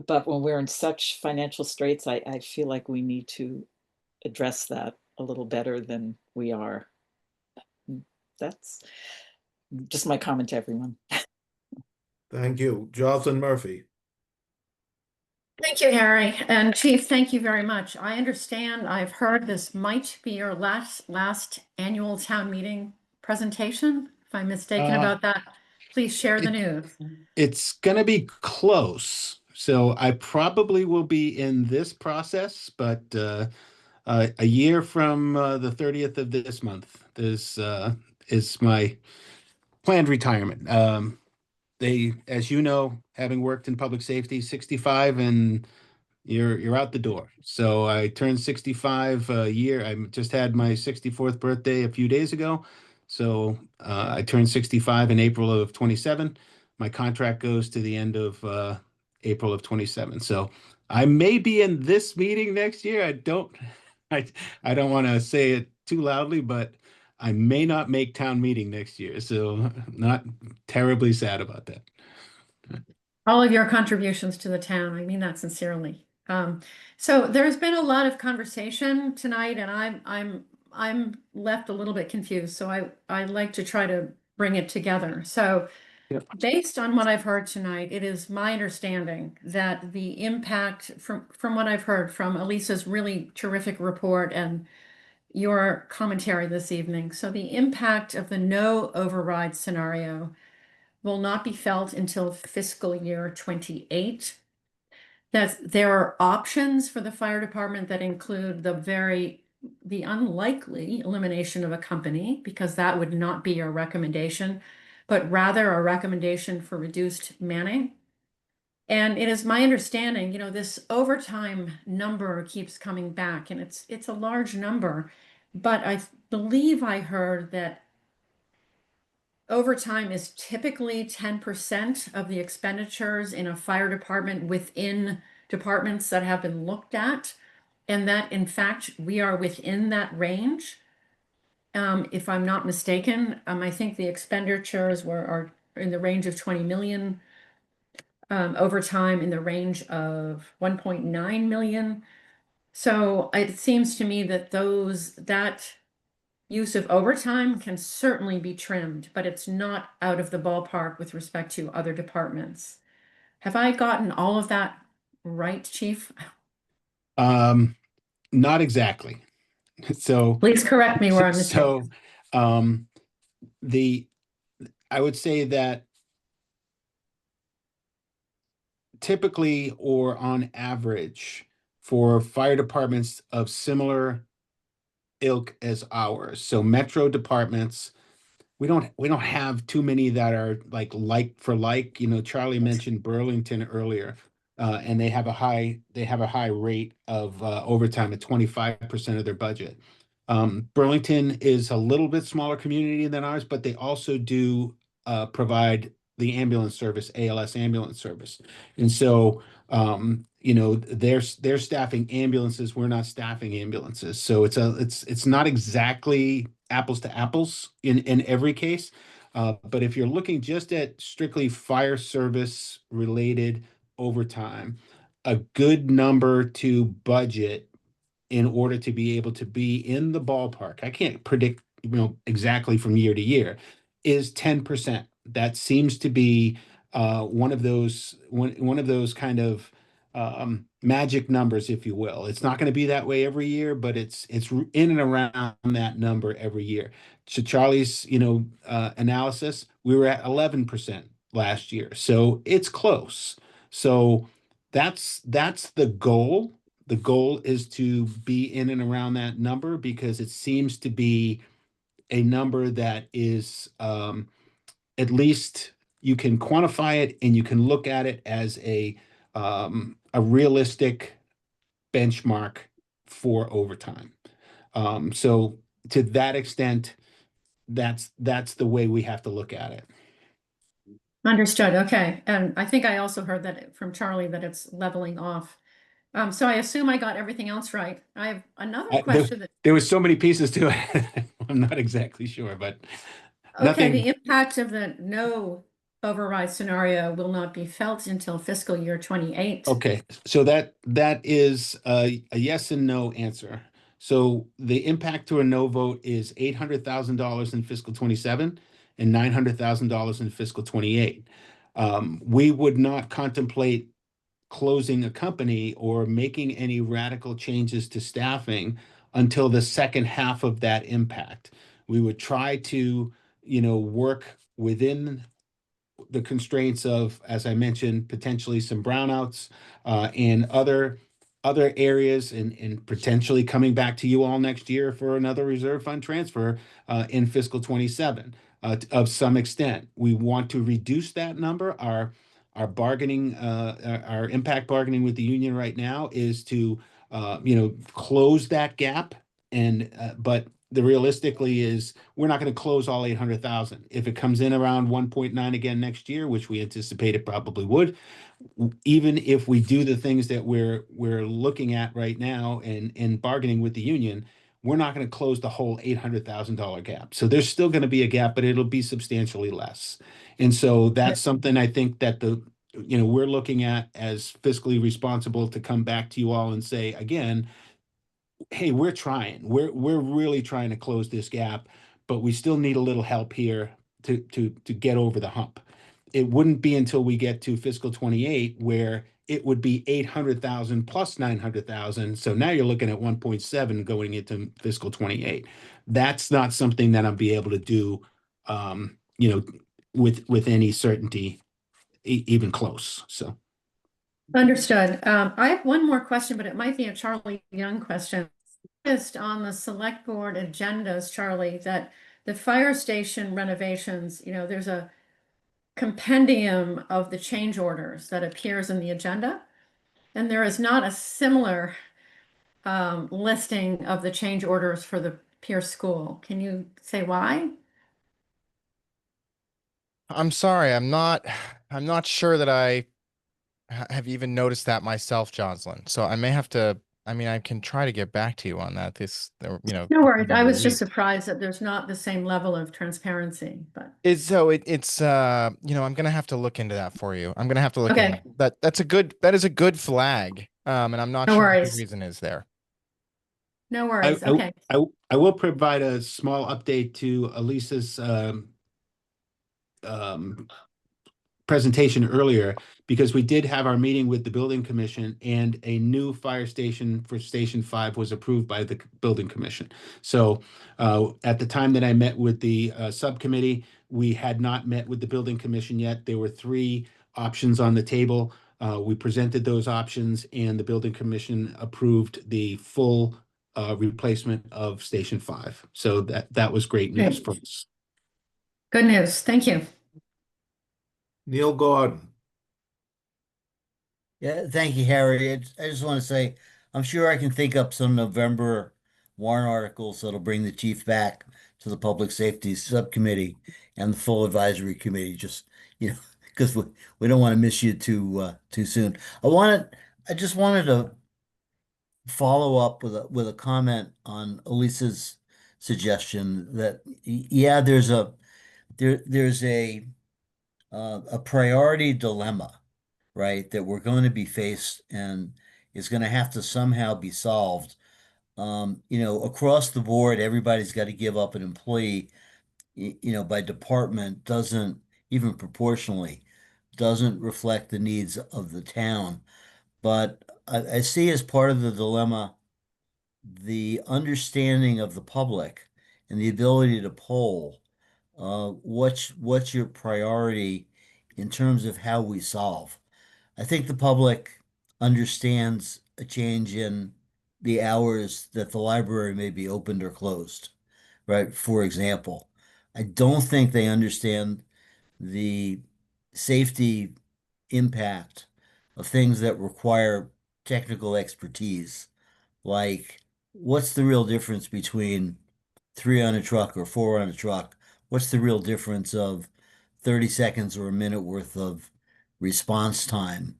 But when we're in such financial straits, I feel like we need to address that a little better than we are. That's just my comment to everyone. Thank you. Jocelyn Murphy. Thank you, Harry. And Chief, thank you very much. I understand, I've heard this might be your last annual town meeting presentation. If I'm mistaken about that, please share the news. It's going to be close. So I probably will be in this process, but a year from the 30th of this month is my planned retirement. As you know, having worked in public safety, 65 and you're out the door. So I turned 65 a year. I just had my 64th birthday a few days ago. So I turned 65 in April of 27. My contract goes to the end of April of 27. So I may be in this meeting next year. I don't want to say it too loudly, but I may not make town meeting next year. So not terribly sad about that. All of your contributions to the town, I mean that sincerely. So there's been a lot of conversation tonight, and I'm left a little bit confused. So I'd like to try to bring it together. So based on what I've heard tonight, it is my understanding that the impact from what I've heard from Elisa's really terrific report and your commentary this evening. So the impact of the no override scenario will not be felt until fiscal year 28. That there are options for the fire department that include the unlikely elimination of a company, because that would not be a recommendation, but rather a recommendation for reduced manning. And it is my understanding, this overtime number keeps coming back, and it's a large number, but I believe I heard that overtime is typically 10% of the expenditures in a fire department within departments that have been looked at, and that in fact we are within that range. If I'm not mistaken, I think the expenditures are in the range of 20 million, overtime in the range of 1.9 million. So it seems to me that that use of overtime can certainly be trimmed, but it's not out of the ballpark with respect to other departments. Have I gotten all of that right, Chief? Not exactly. So Please correct me where I'm mistaken. so I would say that typically or on average for fire departments of similar ilk as ours, so metro departments, we don't have too many that are like for like. Charlie mentioned Burlington earlier, and they have a high rate of overtime at 25% of their budget. Burlington is a little bit smaller community than ours, but they also do provide the ambulance service, ALS ambulance service. And so, they're staffing ambulances. We're not staffing ambulances. So it's not exactly apples to apples in every case. But if you're looking just at strictly fire service related overtime, a good number to budget in order to be able to be in the ballpark, I can't predict, exactly from year to year, is 10%. That seems to be one of those kind of magic numbers, if you will. It's not going to be that way every year, but it's in and around that number every year. To Charlie's, analysis, we were at 11% last year, so it's close. So that's the goal. The goal is to be in and around that number because it seems to be a number that is at least you can quantify it and you can look at it as a realistic benchmark for overtime. So to that extent, that's the way we have to look at it. Understood. Okay. And I think I also heard that from Charlie that it's leveling off. So I assume I got everything else right. I have another question. There was so many pieces to it. I'm not exactly sure, but okay, the impact of the no override scenario will not be felt until fiscal year 28. Okay, so that is a yes and no answer. So the impact to a no vote is $800,000 in fiscal 27 and $900,000 in fiscal 28. We would not contemplate closing a company or making any radical changes to staffing until the second half of that impact. We would try to, work within the constraints of, as I mentioned, potentially some brownouts and other areas, and potentially coming back to you all next year for another reserve fund transfer in fiscal 27 of some extent. We want to reduce that number. Our bargaining, our impact bargaining with the union right now is to, close that gap. And but the realistically is we're not going to close all 800,000. If it comes in around 1.9 again next year, which we anticipate it probably would, even if we do the things that we're looking at right now and bargaining with the union, we're not going to close the whole $800,000 gap. So there's still going to be a gap, but it'll be substantially less. And so that's something I think that we're looking at as fiscally responsible to come back to you all and say, again, hey, we're trying. We're really trying to close this gap, but we still need a little help here to get over the hump. It wouldn't be until we get to fiscal 28 where it would be 800,000 plus 900,000. So now you're looking at 1.7 going into fiscal 28. That's not something that I'll be able to do, with any certainty, even close. So. Understood. I have one more question, but it might be a Charlie Young question. Just on the select board agendas, Charlie, that the fire station renovations, there's a compendium of the change orders that appears in the agenda, and there is not a similar listing of the change orders for the Pierce School. Can you say why? I'm sorry, I'm not sure that I have even noticed that myself, Jocelyn. So I may have to, I can try to get back to you on that. No worries. I was just surprised that there's not the same level of transparency, but it's I'm gonna have to look into that for you. I'm gonna have to look into that. That is a good flag. And I'm not sure what the reason is there. No worries. I, Okay. I will provide a small update to Elisa's presentation earlier, because we did have our meeting with the building commission, and a new fire station for Station 5 was approved by the building commission. So at the time that I met with the subcommittee, we had not met with the building commission yet. There were 3 options on the table. We presented those options, and the building commission approved the full replacement of Station 5. So that was great news for us. Good news. Thank you. Neil Gordon. Yeah, thank you, Harry. I just want to say, I'm sure I can think up some November warrant articles that'll bring the chief back to the Public Safety Subcommittee and the full advisory committee, just, because we don't want to miss you too soon. I just wanted to follow up with a comment on Elisa's suggestion that, yeah, there's a priority dilemma, right, that we're going to be faced and is going to have to somehow be solved. Across the board, everybody's got to give up an employee, by department, doesn't even proportionally doesn't reflect the needs of the town. But I see as part of the dilemma the understanding of the public and the ability to poll what's your priority in terms of how we solve. I think the public understands a change in the hours that the library may be opened or closed, right? For example, I don't think they understand the safety impact of things that require technical expertise, like what's the real difference between 3 on a truck or 4 on a truck? What's the real difference of 30 seconds or a minute worth of response time?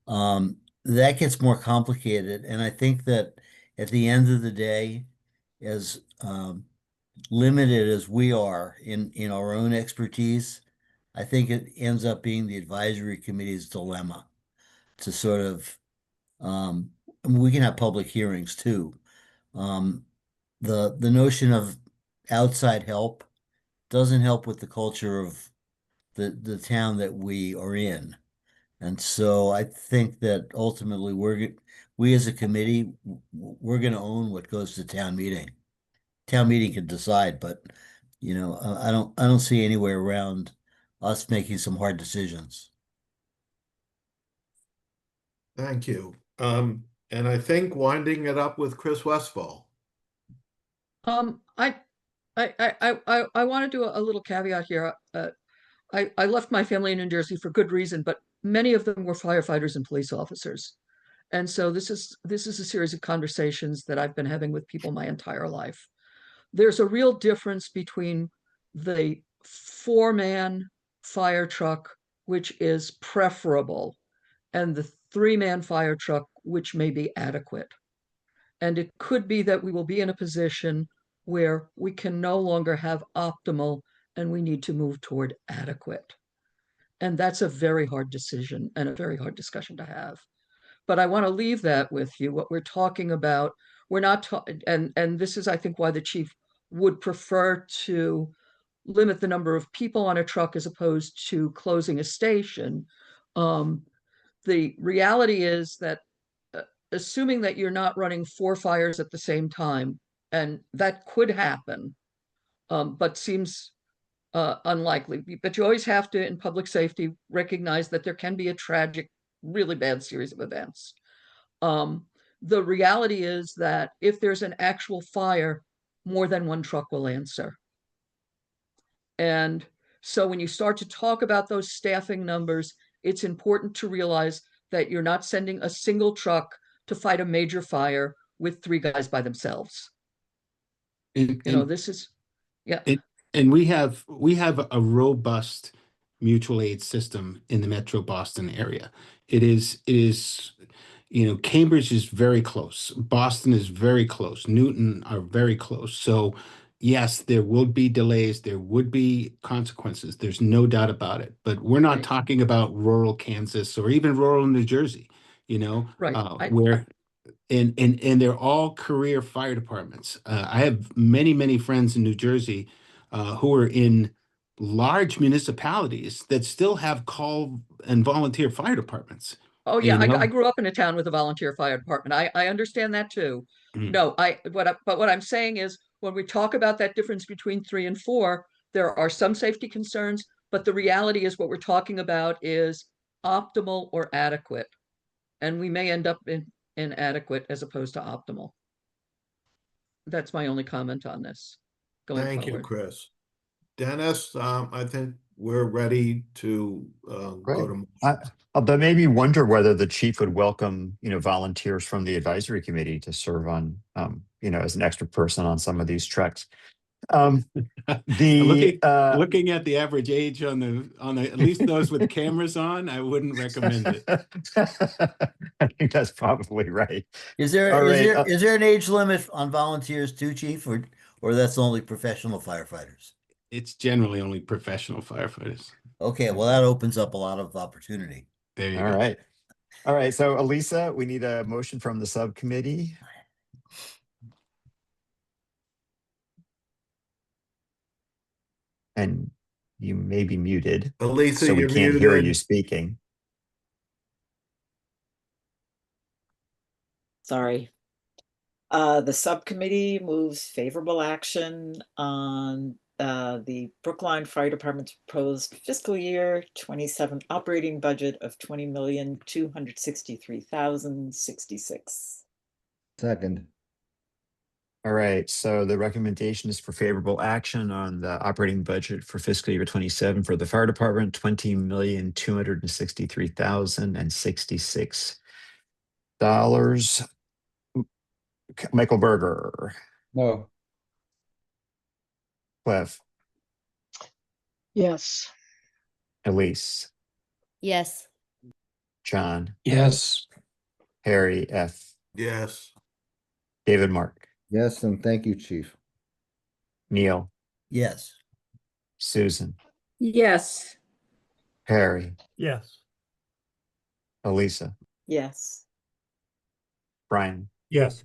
That gets more complicated. And I think that at the end of the day, as limited as we are in our own expertise, I think it ends up being the advisory committee's dilemma to sort of, we can have public hearings too. The notion of outside help doesn't help with the culture of the town that we are in. And so I think that ultimately we as a committee, we're going to own what goes to town meeting. Town meeting can decide, but I don't see anywhere around us making some hard decisions. Thank you. And I think winding it up with Chris Westfall. I want to do a little caveat here. I left my family in New Jersey for good reason, but many of them were firefighters and police officers. And so this is a series of conversations that I've been having with people my entire life. There's a real difference between the 4-man fire truck, which is preferable, and the 3-man fire truck, which may be adequate. And it could be that we will be in a position where we can no longer have optimal and we need to move toward adequate. And that's a very hard decision and a very hard discussion to have. But I want to leave that with you. What we're talking about, we're not and this is, I think, why the chief would prefer to limit the number of people on a truck as opposed to closing a station. The reality is that assuming that you're not running 4 fires at the same time, and that could happen, but seems unlikely. But you always have to, in public safety, recognize that there can be a tragic, really bad series of events. The reality is that if there's an actual fire, more than 1 truck will answer. And so when you start to talk about those staffing numbers, it's important to realize that you're not sending a single truck to fight a major fire with 3 guys by themselves. This is, yeah. And we have a robust mutual aid system in the Metro Boston area. It is, Cambridge is very close. Boston is very close. Newton are very close. So yes, there will be delays. There would be consequences. There's no doubt about it. But we're not talking about rural Kansas or even rural New Jersey, Right. where and they're all career fire departments. I have many friends in New Jersey who are in large municipalities that still have call and volunteer fire departments. Oh yeah, You know? I grew up in a town with a volunteer fire department. I understand that too. Mm. No, but what I'm saying is when we talk about that difference between 3 and 4, there are some safety concerns, but the reality is what we're talking about is optimal or adequate. And we may end up in inadequate as opposed to optimal. That's my only comment on this going Thank you, forward. Chris. Dennis, I think we're ready to go to. Although maybe wonder whether the chief would welcome, volunteers from the advisory committee to serve on, as an extra person on some of these treks. Looking at the average age on the at least those with cameras on, I wouldn't recommend it. I think that's probably right. Is there an age limit on volunteers too, Chief, or that's only professional firefighters? It's generally only professional firefighters. Okay, well, that opens up a lot of opportunity. There you go. All right. So Elisa, we need a motion from the subcommittee. And you may be muted. Elisa, so we you're can't hear muted. you speaking. Sorry. The subcommittee moves favorable action on the Brookline Fire Department's proposed fiscal year 27 operating budget of $20,263,066. Second. All right, so the recommendation is for favorable action on the operating budget for fiscal year 27 for the fire department, $20,263,066. Michael Berger. No. Cliff. Yes. Elise. Yes. John. Yes. Harry F. Yes. David Mark. Yes, and thank you, Chief. Neil. Yes. Susan. Yes. Harry. Yes. Elisa. Yes. Brian. Yes.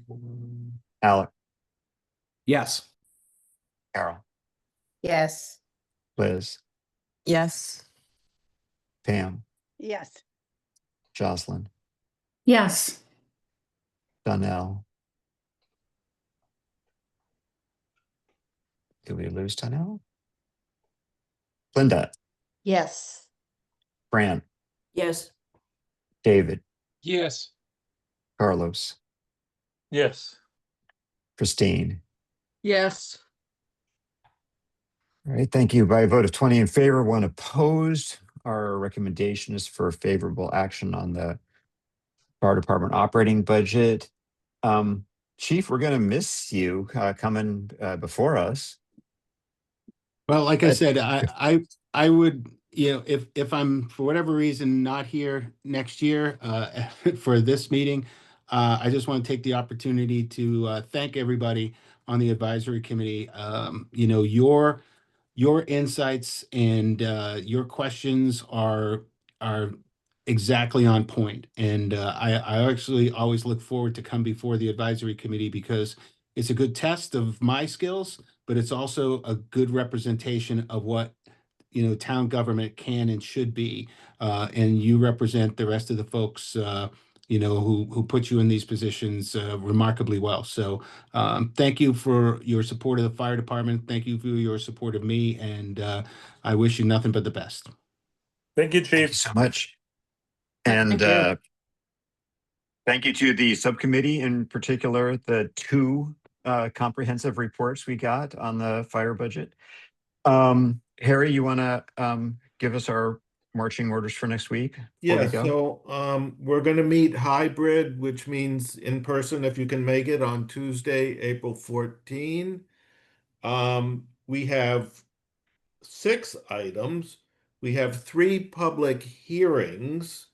Alec. Yes. Carol. Yes. Liz. Yes. Pam. Yes. Jocelyn. Yes. Donnell. Did we lose Donnell? Linda. Yes. Fran. Yes. David. Yes. Carlos. Yes. Christine. Yes. All right, thank you. By a vote of 20 in favor, 1 opposed, our recommendation is for favorable action on the fire department operating budget. Chief, we're going to miss you coming before us. Well, like I said, I would, if I'm for whatever reason not here next year for this meeting, I just want to take the opportunity to thank everybody on the advisory committee. Your insights and your questions are exactly on point, and I actually always look forward to come before the advisory committee because it's a good test of my skills, but it's also a good representation of what town government can and should be. And you represent the rest of the folks who put you in these positions remarkably well. So thank you for your support of the fire department. Thank you for your support of me, and I wish you nothing but the best. Thank you, Chief. Thank you so much. And thank you to the subcommittee, in particular, the 2 comprehensive reports we got on the fire budget. Harry, you want to give us our marching orders for next week? Yeah, so we're going to meet hybrid, which means in person if you can make it on Tuesday, April 14. We have 6 items. We have 3 public hearings.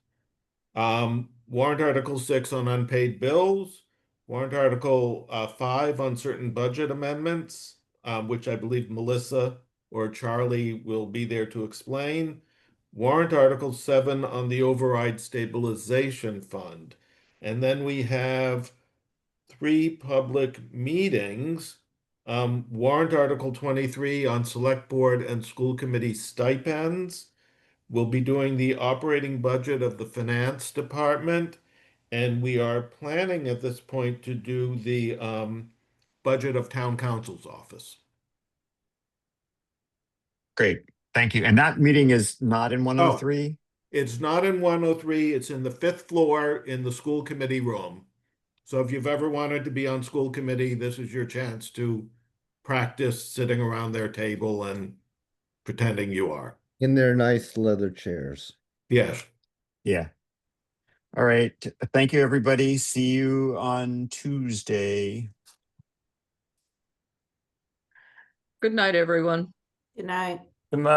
Warrant Article 6 on unpaid bills, Warrant Article 5 on certain budget amendments, which I believe Melissa or Charlie will be there to explain. Warrant Article 7 on the override stabilization fund. And then we have 3 public meetings. Warrant Article 23 on Select Board and School Committee stipends. We'll be doing the operating budget of the Finance Department, and we are planning at this point to do the budget of Town Council's office. Great, thank you. And that meeting is not in 103? It's not in 103, it's in the 5th floor in the school committee room. So if you've ever wanted to be on school committee, this is your chance to practice sitting around their table and pretending you are. In their nice leather chairs. Yes. Yeah. All right. Thank you, everybody. See you on Tuesday. Good night, everyone. Good night. Good night.